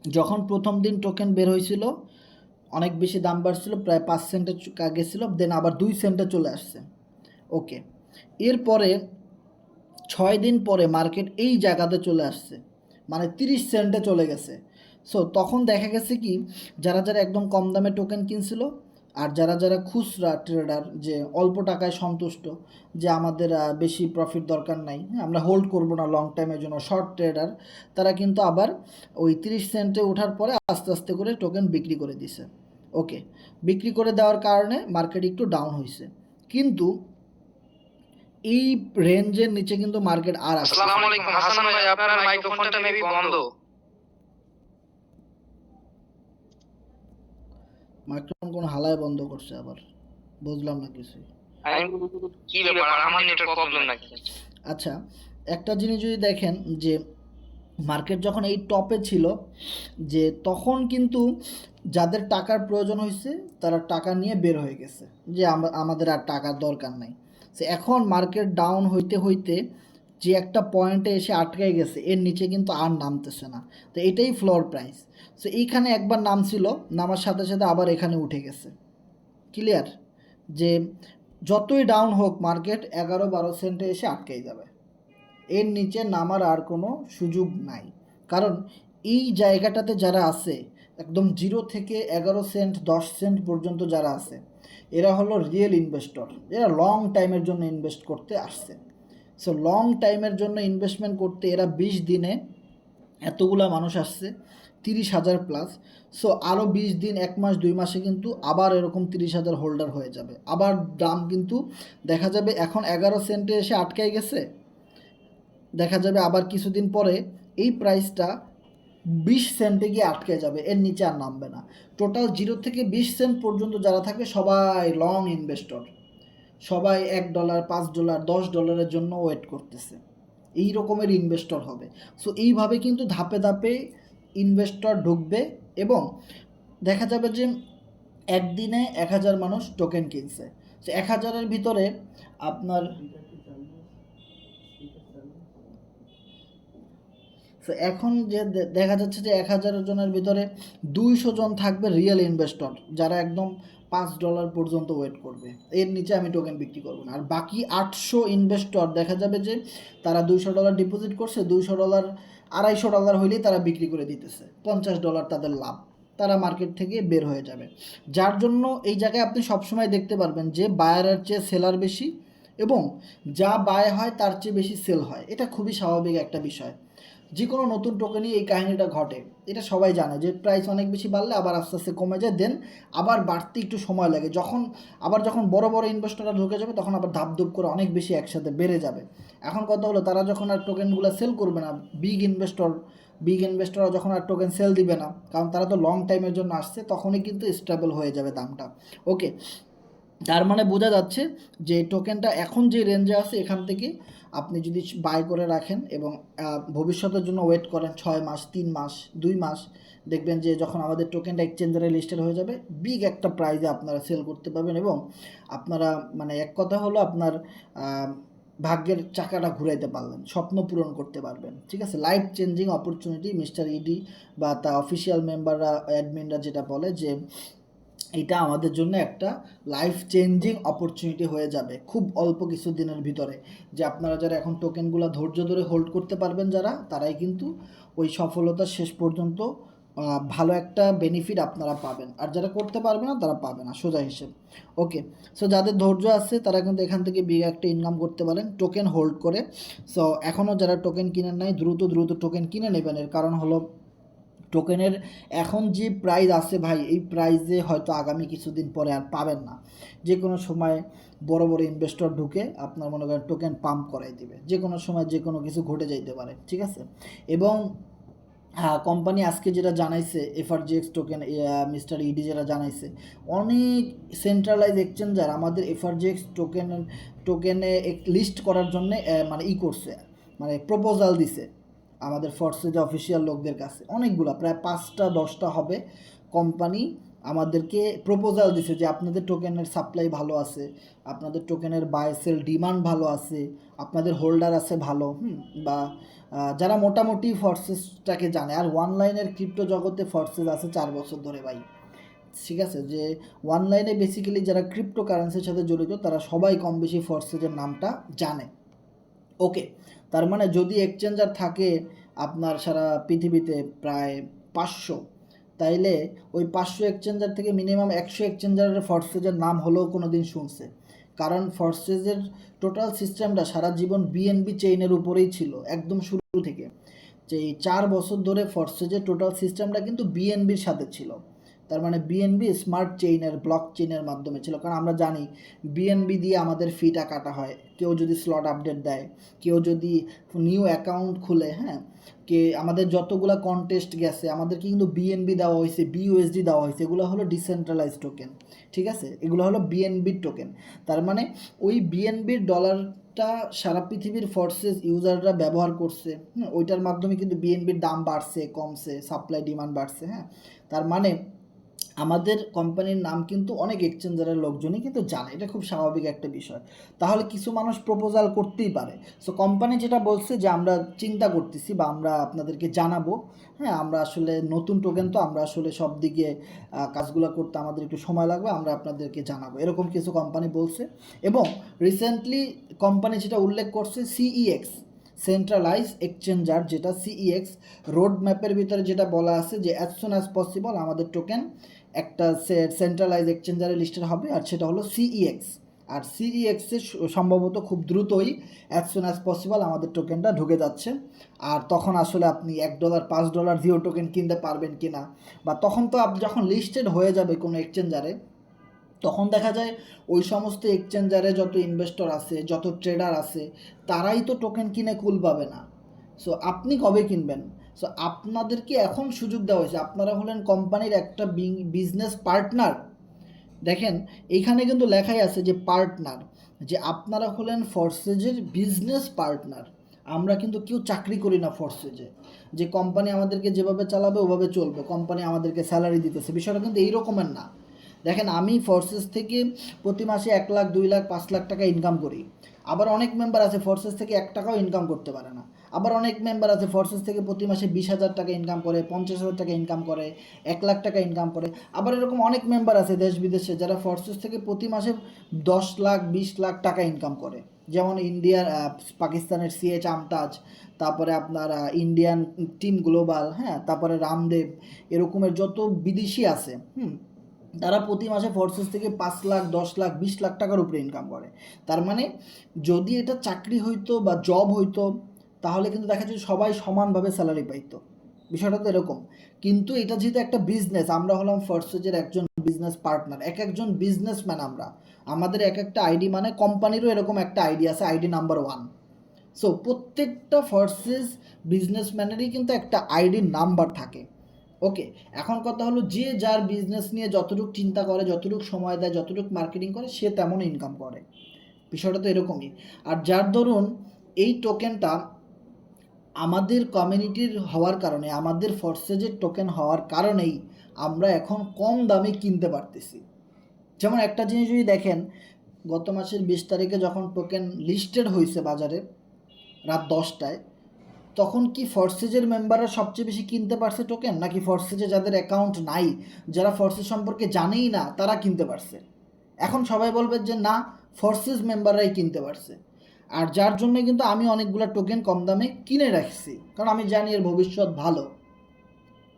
যখন প্রথম দিন টোকেন বের হয়েছিল অনেক বেশি দাম বাড়ছিল, প্রায় 5 সেন্টে গেছিলো, দেন আবার 2 সেন্টে চলে আসছে। ওকে, এরপরে 6 দিন পরে মার্কেট এই জায়গাতে চলে আসছে, মানে 30 সেন্টে চলে গেছে। সো তখন দেখা গেছে কি, যারা যারা একদম কম দামে টোকেন কিনছিল আর যারা যারা খুচরা ট্রেডার, যে অল্প টাকায় সন্তুষ্ট, যে আমাদের বেশি প্রফিট দরকার নাই, আমরা হোল্ড করব না লং টাইমের জন্য, শর্ট ট্রেডার, তারা কিন্তু আবার ওই 30 সেন্টে ওঠার পরে আস্তে আস্তে করে টোকেন বিক্রি করে দিছে। ওকে, বিক্রি করে দেওয়ার কারণে মার্কেট একটু ডাউন হয়েছে, কিন্তু এই রেঞ্জের নিচে কিন্তু মার্কেট আর আসছে। আসসালামু আলাইকুম হাসান ভাই, আপনার মাইক্রোফোনটা মেবি বন্ধ। মাইক্রোফোন কোন হালায় বন্ধ করছে আবার, বুঝলাম না কিছু। কি ব্যাপার, আমার নেটওয়ার্ক প্রবলেম নাকি? আচ্ছা, একটা জিনিস যদি দেখেন যে মার্কেট যখন এই টপে ছিল, যে তখন কিন্তু যাদের টাকার প্রয়োজন হয়েছে তারা টাকা নিয়ে বের হয়ে গেছে, যে আমাদের আর টাকার দরকার নাই। সে এখন মার্কেট ডাউন হইতে হইতে যে একটা পয়েন্টে এসে আটকাই গেছে, এর নিচে কিন্তু আর নামতেছে না। তো এটাই ফ্লোর প্রাইস। সো এইখানে একবার নামছিল, নামার সাথে সাথে আবার এখানে উঠে গেছে। ক্লিয়ার, যে যতই ডাউন হোক মার্কেট 11-12 সেন্টে এসে আটকাই যাবে, এর নিচে নামার আর কোনো সুযোগ নাই। কারণ এই জায়গাটাতে যারা আছে একদম 0 থেকে 11 সেন্ট 10 সেন্ট পর্যন্ত যারা আছে, এরা হলো রিয়েল ইনভেস্টর, এরা লং টাইমের জন্য ইনভেস্ট করতে আসছে। সো লং টাইমের জন্য ইনভেস্টমেন্ট করতে এরা 20 দিনে এতগুলা মানুষ আসছে, 30,000 প্লাস। সো আরও 20 দিন, 1 মাস 2 মাসে কিন্তু আবার এরকম 30,000 হোল্ডার হয়ে যাবে। আবার দাম কিন্তু দেখা যাবে এখন 11 সেন্টে এসে আটকাই গেছে, দেখা যাবে আবার কিছুদিন পরে এই প্রাইসটা 20 সেন্টে গিয়ে আটকে যাবে, এর নিচে আর নামবে না। টোটাল 0 থেকে 20 সেন্ট পর্যন্ত যারা থাকবে সবাই লং ইনভেস্টর, সবাই $1 $5 $10 জন্য ওয়েট করতেছে, এই রকমের ইনভেস্টর হবে। সো এইভাবে কিন্তু ধাপে ধাপে ইনভেস্টর ঢুকবে এবং দেখা যাবে যে একদিনে 1000 মানুষ টোকেন কিনছে। সো 1000-এর ভিতরে আপনার, সো এখন যে দেখা যাচ্ছে যে 1000 জনের ভিতরে 200 জন থাকবে রিয়েল ইনভেস্টর, যারা একদম $5 পর্যন্ত ওয়েট করবে, এর নিচে আমি টোকেন বিক্রি করবো না। আর বাকি 800 ইনভেস্টর দেখা যাবে যে তারা $200 ডিপোজিট করছে, $200 $250 হইলেই তারা বিক্রি করে দিতেছে, $50 তাদের লাভ, তারা মার্কেট থেকে বের হয়ে যাবে। যার জন্য এই জায়গায় আপনি সবসময় দেখতে পারবেন যে বায়ারের চেয়ে সেলার বেশি, এবং যা বায় হয় তার চেয়ে বেশি সেল হয়, এটা খুবই স্বাভাবিক একটা বিষয়। যে কোনো নতুন টোকেনই এই কাহিনীটা ঘটে, এটা সবাই জানে যে প্রাইস অনেক বেশি বাড়লে আবার আস্তে আস্তে কমে যায়, দেন আবার বাড়তে একটু সময় লাগে, যখন বড় বড় ইনভেস্টররা ঢুকে যাবে তখন আবার ধাপধুপ করে অনেক বেশি একসাথে বেড়ে যাবে। এখন কথা হলো তারা যখন আর টোকেনগুলো সেল করবে না, বিগ ইনভেস্টররা যখন আর টোকেন সেল দিবে না, কারণ তারা তো লং টাইমের জন্য আসছে, তখনই কিন্তু স্টেবল হয়ে যাবে দামটা। ওকে, তার মানে বোঝা যাচ্ছে যে টোকেনটা এখন যে রেঞ্জে আছে এখান থেকে আপনি যদি বাই করে রাখেন এবং ভবিষ্যতের জন্য ওয়েট করেন 6 মাস, 3 মাস, 2 মাস, দেখবেন যে যখন আমাদের টোকেনটা এক্সচেঞ্জারে লিস্টেড হয়ে যাবে বিগ একটা প্রাইজে আপনারা সেল করতে পারবেন, এবং আপনারা মানে এক কথা হলো আপনার আহ, ভাগ্যের চাকাটা ঘুরাইতে পারলেন, স্বপ্ন পূরণ করতে পারবেন। ঠিক আছে, life changing opportunity mister ED বা তা অফিসিয়াল মেম্বাররা, অ্যাডমিনরা যেটা বলে যে এটা আমাদের জন্য একটা লাইফ চেঞ্জিং অপরচুনিটি হয়ে যাবে খুব অল্প কিছু দিনের ভিতরে, যে আপনারা যারা এখন টোকেনগুলো ধৈর্য ধরে হোল্ড করতে পারবেন যারা, তারাই কিন্তু ওই সফলতার শেষ পর্যন্ত ভালো একটা বেনিফিট আপনারা পাবেন, আর যারা করতে পারবে না তারা পাবে না, সোজা হিসেব। ওকে, সো যাদের ধৈর্য আছে তারা কিন্তু এখান থেকে বিগ একটা ইনকাম করতে পারেন টোকেন হোল্ড করে। সো এখনও যারা টোকেন কিনেন নাই দ্রুত দ্রুত টোকেন কিনে নেবেন, এর কারণ হলো টোকেনের এখন যে প্রাইস আছে ভাই, এই প্রাইসে হয়তো আগামী কিছুদিন পরে আর পাবেন না, যে কোনো সময় বড় বড় ইনভেস্টর ঢুকে আপনার মনে করেন টোকেন পাম্প করাই দিবে, যে কোনো সময় যে কোনো কিছু ঘটে যাইতে পারে। ঠিক আছে, এবং হ্যাঁ, কোম্পানি আজকে যেটা জানাইছে এফআরজিএক্স টোকেন, মিস্টার ইডি যেটা জানাইছে, অনেক সেন্ট্রালাইজ এক্সচেঞ্জার আমাদের এফআরজিএক্স টোকেনে লিস্ট করার জন্য মানে করছে, মানে প্রপোজাল দিছে আমাদের ফর্সেজ অফিসিয়াল লোকদের কাছে, অনেকগুলা প্রায় 5টা 10টা হবে কোম্পানি আমাদেরকে প্রপোজাল দিছে যে আপনাদের টোকেনের সাপ্লাই ভালো আছে, আপনাদের টোকেনের বাই সেল ডিমান্ড ভালো আছে, আপনাদের হোল্ডার আছে ভালো, বা যারা মোটামুটি ফর্সেসটাকে জানে। আর অনলাইনের ক্রিপ্টো জগতে ফর্সেস আছে 4 বছর ধরে ভাই। ঠিক আছে, যে অনলাইনে বেসিক্যালি যারা ক্রিপ্টো কারেন্সির সাথে জড়িত তারা সবাই কম বেশি ফর্সেজের নামটা জানে। ওকে, তার মানে যদি এক্সচেঞ্জার থাকে আপনার সারা পৃথিবীতে প্রায় 500, তাইলে ওই 500 এক্সচেঞ্জার থেকে মিনিমাম 100 এক্সচেঞ্জারের ফর্সেজের নাম হলেও কোনো দিন শুনছে, কারণ ফর্সেজের টোটাল সিস্টেমটা সারা জীবন বিএনবি চেইনের উপরেই ছিল একদম শুরু থেকে, যে এই 4 বছর ধরে ফর্সেজের টোটাল সিস্টেমটা কিন্তু বিএনবির সাথে ছিল। তার মানে বিএনবি স্মার্ট চেইনের ব্লক চেইনের মাধ্যমে ছিল, কারণ আমরা জানি বিএনবি দিয়ে আমাদের ফিটা কাটা হয়, কেউ যদি স্লট আপডেট দেয়, কেউ যদি নিউ অ্যাকাউন্ট খুলে, হ্যাঁ, আমাদের যতগুলো কন্টেস্ট গেছে আমাদেরকে কিন্তু বিএনবি দেওয়া হয়েছে, বিইউএসডি দেওয়া হয়েছে, এগুলো হলো ডিসেন্ট্রালাইজ টোকেন। ঠিক আছে, এগুলো হলো বিএনবির টোকেন। তার মানে ওই বিএনবির ডলারটা সারা পৃথিবীর ফোর্সেস ইউজাররা ব্যবহার করছে, ওইটার মাধ্যমে কিন্তু বিএনবির দাম বাড়ছে কমছে, সাপ্লাই ডিমান্ড বাড়ছে। হ্যাঁ, তার মানে আমাদের কোম্পানির নাম কিন্তু অনেক এক্সচেঞ্জারের লোকজনই কিন্তু জানে, এটা খুব স্বাভাবিক একটা বিষয়। তাহলে কিছু মানুষ প্রপোজাল করতেই পারে। সো কোম্পানি যেটা বলছে যে আমরা চিন্তা করতেছি বা আমরা আপনাদেরকে জানাবো, হ্যাঁ, আমরা আসলে নতুন টোকেন তো আমরা আসলে সব দিকে কাজগুলো করতে আমাদের একটু সময় লাগবে, আমরা আপনাদেরকে জানাবো, এরকম কিছু কোম্পানি বলছে। এবং রিসেন্টলি কোম্পানি যেটা উল্লেখ করছে সিইএক্স, সেন্ট্রালাইজ এক্সচেঞ্জার যেটা সিইএক্স, রোড ম্যাপের ভিতরে যেটা বলা আছে যে অ্যাজ সুন অ্যাজ পসিবল আমাদের টোকেন একটা সেন্ট্রালাইজ এক্সচেঞ্জারে লিস্টেড হবে, আর সেটা হলো সিইএক্স। আর সিইএক্সের সম্ভবত খুব দ্রুতই অ্যাজ সুন অ্যাজ পসিবল আমাদের টোকেনটা ঢুকে যাচ্ছে। আর তখন আসলে আপনি $1 $5 জিও টোকেন কিনতে পারবেন কি না, বা তখন তো আপনি যখন লিস্টেড হয়ে যাবে কোনো এক্সচেঞ্জারে, তখন দেখা যায় ওই সমস্ত এক্সচেঞ্জারে যত ইনভেস্টর আছে, যত ট্রেডার আছে, তারাই তো টোকেন কিনে কুল পাবে না। সো আপনি কবে কিনবেন? সো আপনাদেরকে এখন সুযোগ দেওয়া হয়েছে, আপনারা হলেন কোম্পানির একটা বিজনেস পার্টনার। দেখেন এইখানে কিন্তু লেখাই আছে যে পার্টনার, যে আপনারা হলেন ফোর্সেজের বিজনেস পার্টনার। আমরা কিন্তু কেউ চাকরি করি না ফোর্সেজে, যে কোম্পানি আমাদেরকে যেভাবে চালাবে ওভাবে চলবে, কোম্পানি আমাদেরকে স্যালারি দিতেছে, বিষয়টা কিন্তু এই রকমের না। দেখেন আমি ফোর্সেস থেকে প্রতি মাসে 1 লাখ 2 লাখ 5 লাখ টাকা ইনকাম করি, আবার অনেক মেম্বার আছে ফোর্সেস থেকে 1 টাকাও ইনকাম করতে পারে না, আবার অনেক মেম্বার আছে ফোর্সেস থেকে প্রতি মাসে 20,000 টাকা ইনকাম করে, 50,000 টাকা ইনকাম করে, 1 লাখ টাকা ইনকাম করে। আবার এরকম অনেক মেম্বার আছে দেশ বিদেশে যারা ফোর্সেস থেকে প্রতি মাসে 10 লাখ 20 লাখ টাকা ইনকাম করে, যেমন ইন্ডিয়ার পাকিস্তানের সিএচ আমতাজ, তারপরে আপনার ইন্ডিয়ান টিম গ্লোবাল, হ্যাঁ, তারপরে রামদেব, এরকমের যত বিদেশি আছে, তারা প্রতি মাসে ফোর্সেস থেকে 5 লাখ 10 লাখ 20 লাখ টাকার উপরে ইনকাম করে। তার মানে যদি এটা চাকরি হইতো বা জব হইতো, তাহলে কিন্তু দেখা যাচ্ছে সবাই সমানভাবে স্যালারি পাইতো। বিষয়টা তো এরকম। কিন্তু এটা যেহেতু একটা বিজনেস, আমরা হলাম ফোর্সেজের একজন বিজনেস পার্টনার, এক একজন বিজনেসম্যান আমরা। আমাদের এক একটা আইডি, মানে কোম্পানিরও এরকম একটা আইডি আছে, আইডি নাম্বার 1। সো প্রত্যেকটা ফোর্সেস বিজনেসম্যানেরই কিন্তু একটা আইডি নাম্বার থাকে। ওকে, এখন কথা হলো যে যার বিজনেস নিয়ে যতটুকু চিন্তা করে, যতটুকু সময় দেয়, যতটুকু মার্কেটিং করে, সে তেমন ইনকাম করে। বিষয়টা তো এরকমই। আর যার ধরুন এই টোকেনটা আমাদের কমিউনিটির হওয়ার কারণে, আমাদের ফোর্সেজের টোকেন হওয়ার কারণেই আমরা এখন কম দামে কিনতে পারতেছি। যেমন একটা জিনিস যদি দেখেন, গত মাসের 20 তারিখে যখন টোকেন লিস্টেড হয়েছে বাজারে রাত 10টায়, তখন কি ফোর্সেজের মেম্বাররা সবচেয়ে বেশি কিনতে পারছে টোকেন, নাকি ফোর্সেজে যাদের অ্যাকাউন্ট নাই, যারা ফোর্সেজ সম্পর্কে জানেই না, তারা কিনতে পারছে? এখন সবাই বলবে যে না, ফোর্সেস মেম্বাররাই কিনতে পারছে। আর যার জন্য কিন্তু আমি অনেকগুলো টোকেন কম দামে কিনে রাখছি, কারণ আমি জানি এর ভবিষ্যৎ ভালো,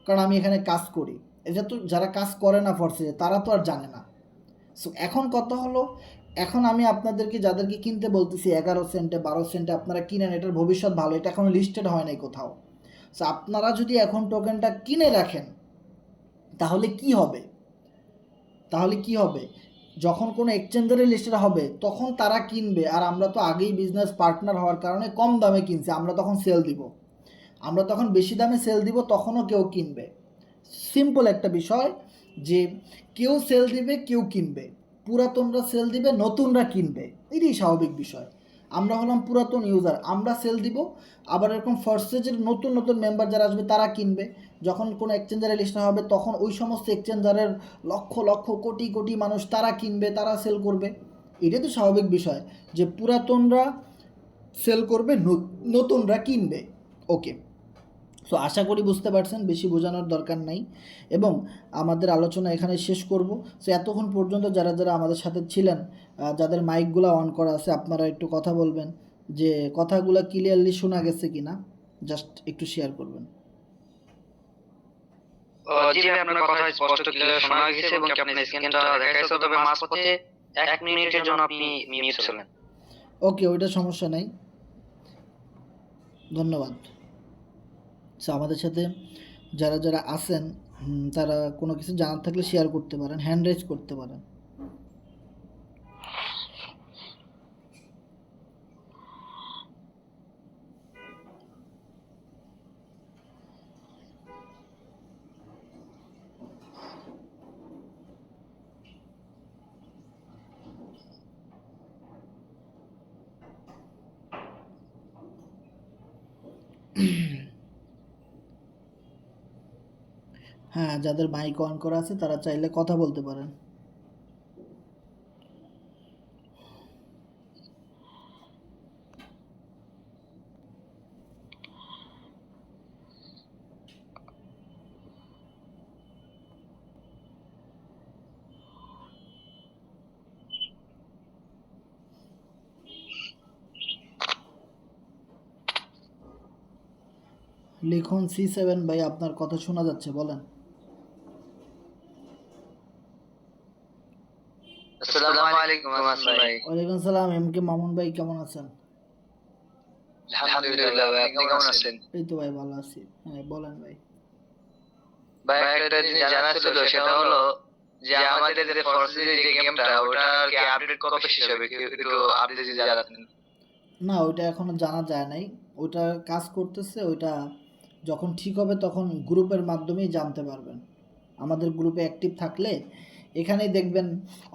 কারণ আমি এখানে কাজ করি। এটা তো যারা কাজ করে না ফোর্সেজে, তারা তো আর জানে না। সো এখন কথা হলো, এখন আমি আপনাদেরকে যাদেরকে কিনতে বলতেছি 11 সেন্টে 12 সেন্টে আপনারা কিনেন, এটার ভবিষ্যৎ ভালো, এটা এখনো লিস্টেড হয় নাই কোথাও। সো আপনারা যদি এখন টোকেনটা কিনে রাখেন, তাহলে কি হবে? তাহলে কি হবে, যখন কোনো এক্সচেঞ্জারে লিস্টেড হবে তখন তারা কিনবে, আর আমরা তো আগেই বিজনেস পার্টনার হওয়ার কারণে কম দামে কিনছি, আমরা তখন সেল দিব, আমরা তখন বেশি দামে সেল দিব, তখনও কেউ কিনবে। সিম্পল একটা বিষয়, যে কেউ সেল দিবে, কেউ কিনবে। পুরাতনরা সেল দিবে, নতুনরা কিনবে, এটাই স্বাভাবিক বিষয়। আমরা হলাম পুরাতন ইউজার, আমরা সেল দিব, আবার এরকম ফোর্সেজের নতুন নতুন মেম্বার যারা আসবে তারা কিনবে। যখন কোনো এক্সচেঞ্জারে লিস্ট হবে, তখন ওই সমস্ত এক্সচেঞ্জারের লক্ষ লক্ষ কোটি কোটি মানুষ তারা কিনবে, তারা সেল করবে। এটাই তো স্বাভাবিক বিষয়, যে পুরাতনরা সেল করবে, নতুনরা কিনবে। ওকে, সো আশা করি বুঝতে পারছেন, বেশি বোঝানোর দরকার নাই, এবং আমাদের আলোচনা এখানে শেষ করব। সো এতক্ষণ পর্যন্ত যারা যারা আমাদের সাথে ছিলেন, যাদের মাইকগুলো অন করা আছে, আপনারা একটু কথা বলবেন, যে কথাগুলো ক্লিয়ারলি শোনা গেছে কিনা, জাস্ট একটু শেয়ার করবেন। জি ভাই, আপনার কথা স্পষ্ট ক্লিয়ার শোনা গেছে এবং কি আপনার স্ক্রিনটা দেখা যাচ্ছে, তবে মাঝপথে 1 মিনিটের জন্য আপনি মিউট ছিলেন। ওকে, ওইটা সমস্যা নাই, ধন্যবাদ। সো আমাদের সাথে যারা যারা আছেন, তারা কোনো কিছু জানার থাকলে শেয়ার করতে পারেন, হ্যান্ড রেজ করতে পারেন। হ্যাঁ, যাদের মাইক অন করা আছে তারা চাইলে কথা বলতে পারেন। লিখুন C7 ভাই, আপনার কথা শোনা যাচ্ছে, বলেন। আসসালামু আলাইকুম আসসালাম ভাই। ওয়ালাইকুম সালাম, MK মামুন ভাই, কেমন আছেন? আলহামদুলিল্লাহ ভাই, আপনি কেমন আছেন? এই তো ভাই, ভালো আছি। হ্যাঁ, বলেন ভাই। ভাই, একটা জিনিস জানার ছিল, সেটা হলো যে আমাদের যে ফোর্সেস যে গেমটা, ওটার কি আপডেট কবে শেষ হবে, একটু আপডেট যদি জানাতেন। না, ওইটা এখনো জানা যায় নাই, ওইটা কাজ করতেছে, ওইটা যখন ঠিক হবে তখন গ্রুপের মাধ্যমেই জানতে পারবেন। আমাদের গ্রুপে অ্যাক্টিভ থাকলে এখানেই দেখবেন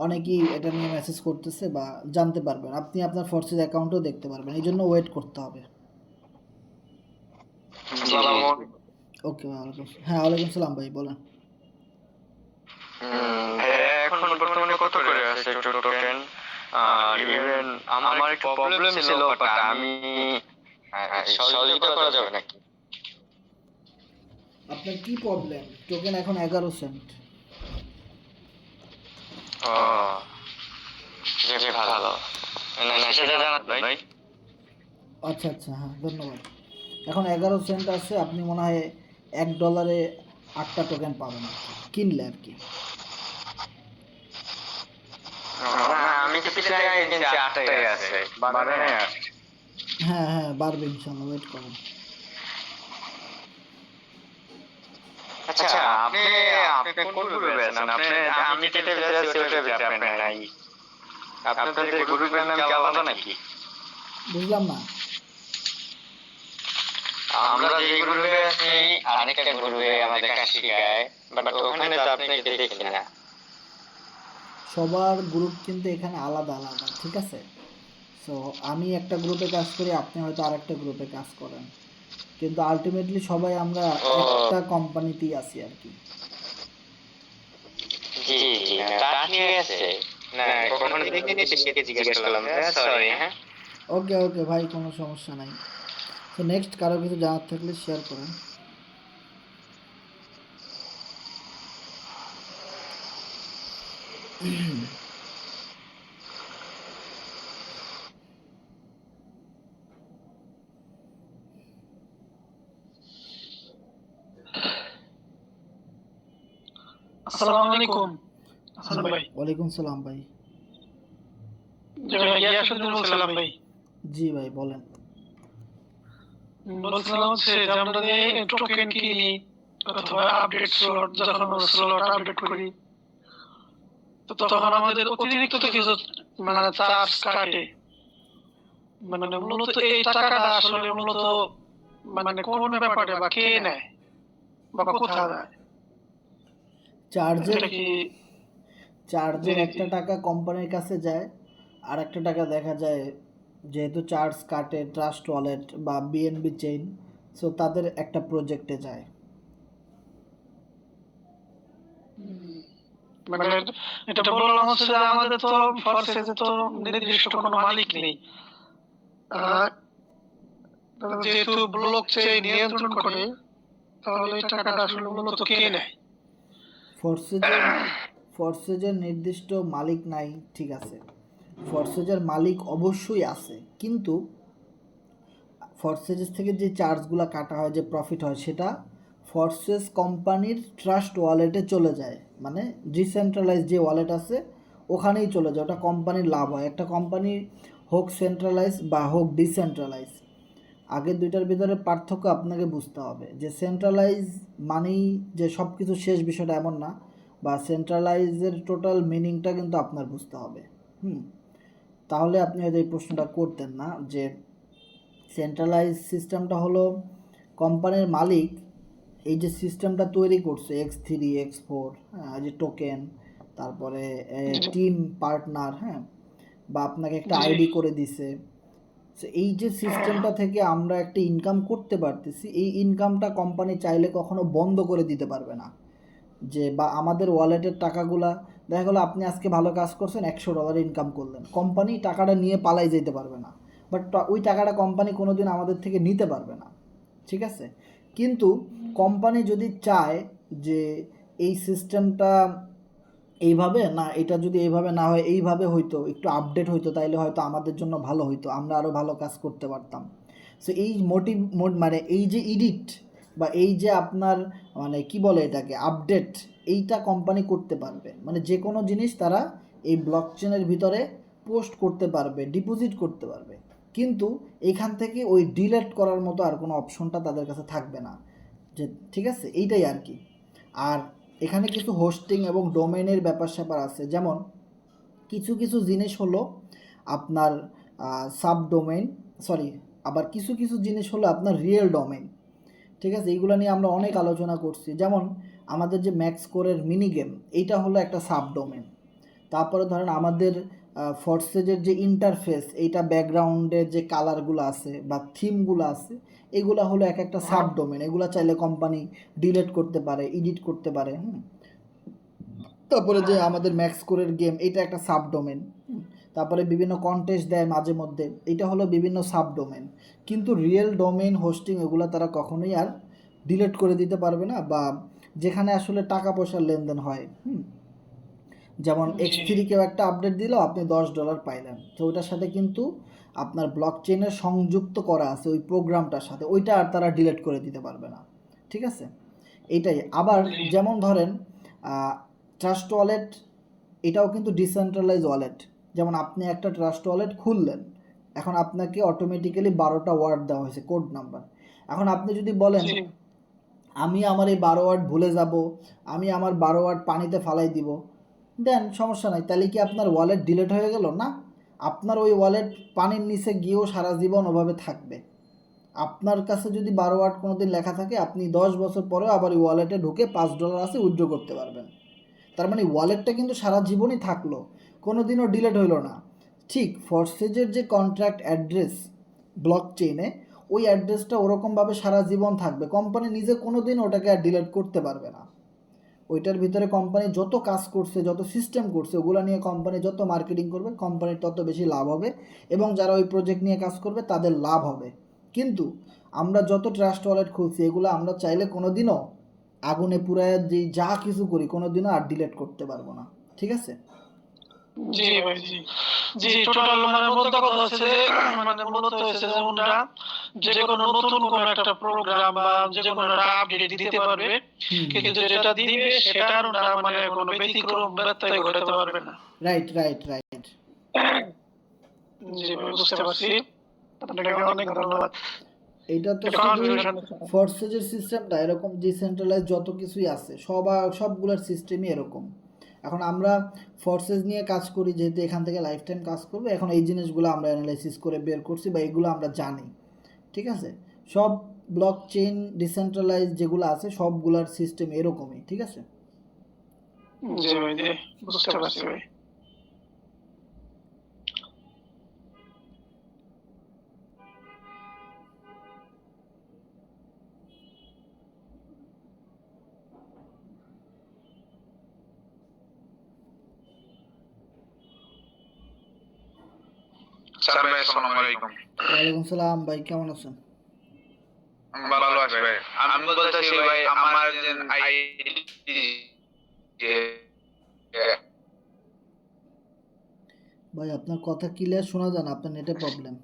অনেকেই এটা নিয়ে মেসেজ করতেছে, বা জানতে পারবেন, আপনি আপনার ফোর্সেস অ্যাকাউন্টও দেখতে পারবেন, এই জন্য ওয়েট করতে হবে। ওকে, হ্যাঁ, ওয়ালাইকুম সালাম ভাই, বলেন। এখন বর্তমানে কত করে আছে একটু টোকেন? আর ইভেন আমার একটু প্রবলেম ছিল, বাট আমি সহযোগিতা করা যাবে নাকি? আপনার কি প্রবলেম? টোকেন এখন 11 সেন্ট। ও, জি ভালো। না সেটা জানাত ভাই। আচ্ছা আচ্ছা, হ্যাঁ, ধন্যবাদ। এখন 11 সেন্ট আছে, আপনি মনে হয় $1 8টা টোকেন পাবেন আর কি, কিনলে আর কি। না, আমি তো পিছনে আগে কিনছি 8টাই আছে, বাড়ে নাই আর। হ্যাঁ হ্যাঁ বাড়বে ইনশাল্লাহ, ওয়েট করেন। আচ্ছা, আপনি আপনি কোন গ্রুপে আছেন? আপনি, আমি যেটার ভিতরে আছি ওটার ভিতরে আপনি নাই। আপনাদের গ্রুপের নাম কি আলাদা নাকি? বুঝলাম না। আমরা যে গ্রুপে আছি আরেকটা গ্রুপে আমাদের কাজ শেখায়, বাট ওখানে তো আপনাকে দেখি না। সবার গ্রুপ কিন্তু এখানে আলাদা আলাদা, ঠিক আছে? সো আমি একটা গ্রুপে কাজ করি, আপনি হয়তো আরেকটা গ্রুপে কাজ করেন, কিন্তু আলটিমেটলি সবাই আমরা ও, একটা কোম্পানিতেই আছি আর কি। জি জি, না তা ঠিক আছে। না, কখনো দেখিনি তো সেটা জিজ্ঞেস করলাম। সরি, হ্যাঁ। ওকে ওকে ভাই, কোনো সমস্যা নাই। তো নেক্সট কারো কিছু জানার থাকলে শেয়ার করেন। আসসালামু আলাইকুম হাসান ভাই। ওয়ালাইকুম সালাম ভাই। জি ভাই, গিয়াসুদ্দিন বলছিলাম ভাই। জি ভাই বলেন। বলছিলাম হচ্ছে যে আমরা যে টোকেন কিনি অথবা আপডেট স্লট, যখন আমরা স্লট আপডেট করি তো তখন আমাদের অতিরিক্ত কিছু মানে চার্জ কাটে। মানে মূলত এই টাকাটা আসলে মূলত মানে কোন ব্যাপারে বা কে নেয় বা কোথায় দেয় চার্জের এটা কি? জি চার্জের জি। একটা টাকা কোম্পানির কাছে যায়, আর একটা টাকা দেখা যায় যেহেতু চার্জ কাটে ট্রাস্ট ওয়ালেট বা বিএনবি চেইন, সো তাদের একটা প্রজেক্টে যায়। মানে এটা বললাম হচ্ছে যে আমাদের তো ফরসে তো নির্দিষ্ট কোনো মালিক নেই। আহ, যেহেতু ব্লক চেইন নিয়ন্ত্রণ করে, তাহলে এই টাকাটা আসলে মূলত কে নেয়? ফোর্সেজের ফোর্সেজের নির্দিষ্ট মালিক নাই, ঠিক আছে। ফোর্সেজের মালিক অবশ্যই আছে, কিন্তু ফরসেজেস থেকে যে চার্জগুলো কাটা হয়, যে প্রফিট হয়, সেটা ফরসেস কোম্পানির ট্রাস্ট ওয়ালেটে চলে যায়। মানে ডিসেন্ট্রালাইজ যে ওয়ালেট আছে ওখানেই চলে যায়, ওটা কোম্পানির লাভ হয়। একটা কোম্পানি হোক সেন্ট্রালাইজ বা হোক ডিসেন্ট্রালাইজ, আগের দুইটার ভিতরে পার্থক্য আপনাকে বুঝতে হবে। যে সেন্ট্রালাইজ মানেই যে সব কিছু শেষ, বিষয়টা এমন না। বা সেন্ট্রালাইজের টোটাল মিনিংটা কিন্তু আপনার বুঝতে হবে। হুম, তাহলে আপনি হয়তো এই প্রশ্নটা করতেন না। যে সেন্ট্রালাইজ সিস্টেমটা হলো কোম্পানির মালিক এই যে সিস্টেমটা তৈরি করছে, X3 X4, হ্যাঁ, যে টোকেন, তারপরে জি টিম পার্টনার, হ্যাঁ, বা আপনাকে একটা জি। আইডি করে দিছে। তো এই যে সিস্টেমটা থেকে আমরা একটা ইনকাম করতে পারতেছি, এই ইনকামটা কোম্পানি চাইলে কখনো বন্ধ করে দিতে পারবে না। যে বা আমাদের ওয়ালেটের টাকাগুলা, দেখা গেলো আপনি আজকে ভালো কাজ করছেন, $100 ইনকাম করলেন, কোম্পানি টাকাটা নিয়ে পালাই যেতে পারবে না। বাট ওই টাকাটা কোম্পানি কোনো দিন আমাদের থেকে নিতে পারবে না, ঠিক আছে? কিন্তু কোম্পানি যদি চায় যে এই সিস্টেমটা এইভাবে না, এটা যদি এইভাবে না হয় এইভাবে হইতো, একটু আপডেট হইতো, তাইলে হয়তো আমাদের জন্য ভালো হইতো, আমরা আরও ভালো কাজ করতে পারতাম। সো এই মানে এই যে এডিট বা এই যে আপনার মানে কি বলে এটাকে আপডেট, এইটা কোম্পানি করতে পারবে। মানে যে কোনো জিনিস তারা এই ব্লকচেনের ভিতরে পোস্ট করতে পারবে, ডিপোজিট করতে পারবে, কিন্তু এখান থেকে ওই ডিলেট করার মতো আর কোনো অপশনটা তাদের কাছে থাকবে না। যে ঠিক আছে, এইটাই আর কি। আর এখানে কিছু হোস্টিং এবং ডোমেনের ব্যাপার স্যাপার আছে। যেমন কিছু কিছু জিনিস হলো আপনার সাবডোমেইন, সরি, আবার কিছু কিছু জিনিস হলো আপনার রিয়েল ডোমেইন, ঠিক আছে? এইগুলো নিয়ে আমরা অনেক আলোচনা করছি। যেমন আমাদের যে ম্যাক্স কোরের মিনি গেম, এইটা হলো একটা সাবডোমেন। তারপরে ধরেন আমাদের ফরসেজের যে ইন্টারফেস, এইটা ব্যাকগ্রাউন্ডের যে কালারগুলো আছে বা থিমগুলো আছে, এগুলো হলো এক একটা সাবডোমেন। এগুলো চাইলে কোম্পানি ডিলিট করতে পারে, এডিট করতে পারে। হুম, তারপরে যে আমাদের ম্যাক্স কোরের গেম, এটা একটা সাবডোমেন। তারপরে বিভিন্ন কন্টেস্ট দেয় মাঝে মধ্যে, এটা হলো বিভিন্ন সাবডোমেন। কিন্তু রিয়েল ডোমেইন হোস্টিং এগুলো তারা কখনোই আর ডিলিট করে দিতে পারবে না, বা যেখানে আসলে টাকা পয়সার লেনদেন হয়। যেমন জি। X3 কেউ একটা আপডেট দিল, আপনি $10 পাইলেন, তো ওইটার সাথে কিন্তু আপনার ব্লক চেইনের সংযুক্ত করা আছে ওই প্রোগ্রামটার সাথে, ওইটা আর তারা ডিলিট করে দিতে পারবে না, ঠিক আছে? এইটাই। আবার জি যেমন ধরেন ট্রাস্ট ওয়ালেট, এটাও কিন্তু ডিসেন্ট্রালাইজ ওয়ালেট। যেমন আপনি একটা ট্রাস্ট ওয়ালেট খুললেন, এখন আপনাকে অটোমেটিক্যালি 12টা ওয়ার্ড দেওয়া হয়েছে কোড নাম্বার। এখন আপনি যদি বলেন জি আমি আমার এই 12 ওয়ার্ড ভুলে যাব, আমি আমার 12 ওয়ার্ড পানিতে ফালাই দিব, দেন সমস্যা নাই। তাহলে কি আপনার ওয়ালেট ডিলিট হয়ে গেল? না, আপনার ওই ওয়ালেট পানির নিচে গিয়েও সারা জীবন ওভাবে থাকবে। আপনার কাছে যদি 12 ওয়াট কোনো দিন লেখা থাকে, আপনি 10 বছর পরেও আবার ওই ওয়ালেটে ঢুকে $5 আছে উইথড্র করতে পারবেন। তার মানে ওয়ালেটটা কিন্তু সারা জীবনই থাকলো, কোনো দিনও ডিলিট হইলো না। ঠিক ফরসেজের যে কন্ট্রাক্ট অ্যাড্রেস ব্লক চেইনে, ওই অ্যাড্রেসটা ওরকমভাবে সারা জীবন থাকবে, কোম্পানি নিজে কোনো দিন ওটাকে আর ডিলিট করতে পারবে না। ওইটার ভিতরে কোম্পানি যত কাজ করছে, যত সিস্টেম করছে, ওগুলো নিয়ে কোম্পানি যত মার্কেটিং করবে, কোম্পানির তত বেশি লাভ হবে, এবং যারা ওই প্রজেক্ট নিয়ে কাজ করবে তাদের লাভ হবে। কিন্তু আমরা যত ট্রাস্ট ওয়ালেট খুলছি, এগুলো আমরা চাইলে কোনো দিনও আগুনে পুরায় যে যা কিছু করি, কোনো দিনও আর ডিলিট করতে পারবো না। ঠিক আছে? জি ভাই জি জি টোটাল মানে বলতে কথা হচ্ছে যে মানে মূলত হচ্ছে যে ওনারা যে কোনো নতুন কোন একটা প্রোগ্রাম বা যে কোনো একটা আপডেট দিতে পারবে, কিন্তু যেটা দিবে সেটার ওনারা মানে কোনো ব্যতিক্রম ব্যত্যয় ঘটাতে পারবে না। Right right right. জি ভাই বুঝতে পারছি, আপনাকে অনেক ধন্যবাদ। এটা তো এটা শুধু কনফিউশন ফরসেজের সিস্টেমটা এরকম, ডিসেন্ট্রালাইজ যত কিছুই আছে সবগুলোর সিস্টেমই এরকম। এখন আমরা ফরসেজ নিয়ে কাজ করি, যেহেতু এখান থেকে লাইফ টাইম কাজ করবে, এখন এই জিনিসগুলো আমরা অ্যানালাইসিস করে বের করছি বা এগুলো আমরা জানি। ঠিক আছে? সব ব্লক চেইন ডিসেন্ট্রালাইজ যেগুলো আছে সবগুলোর সিস্টেম এরকমই। ঠিক আছে? জি ভাই জি বুঝতে পারছি ভাই। স্যার ভাই আসসালামু আলাইকুম। ওয়ালাইকুম সালাম ভাই, কেমন আছেন? ভালো আছি ভাই। আমি বলতেছি ভাই আমার যে আইডি ভাই আপনার কথা ক্লিয়ার শোনা যায় না, আপনার নেটে প্রবলেম।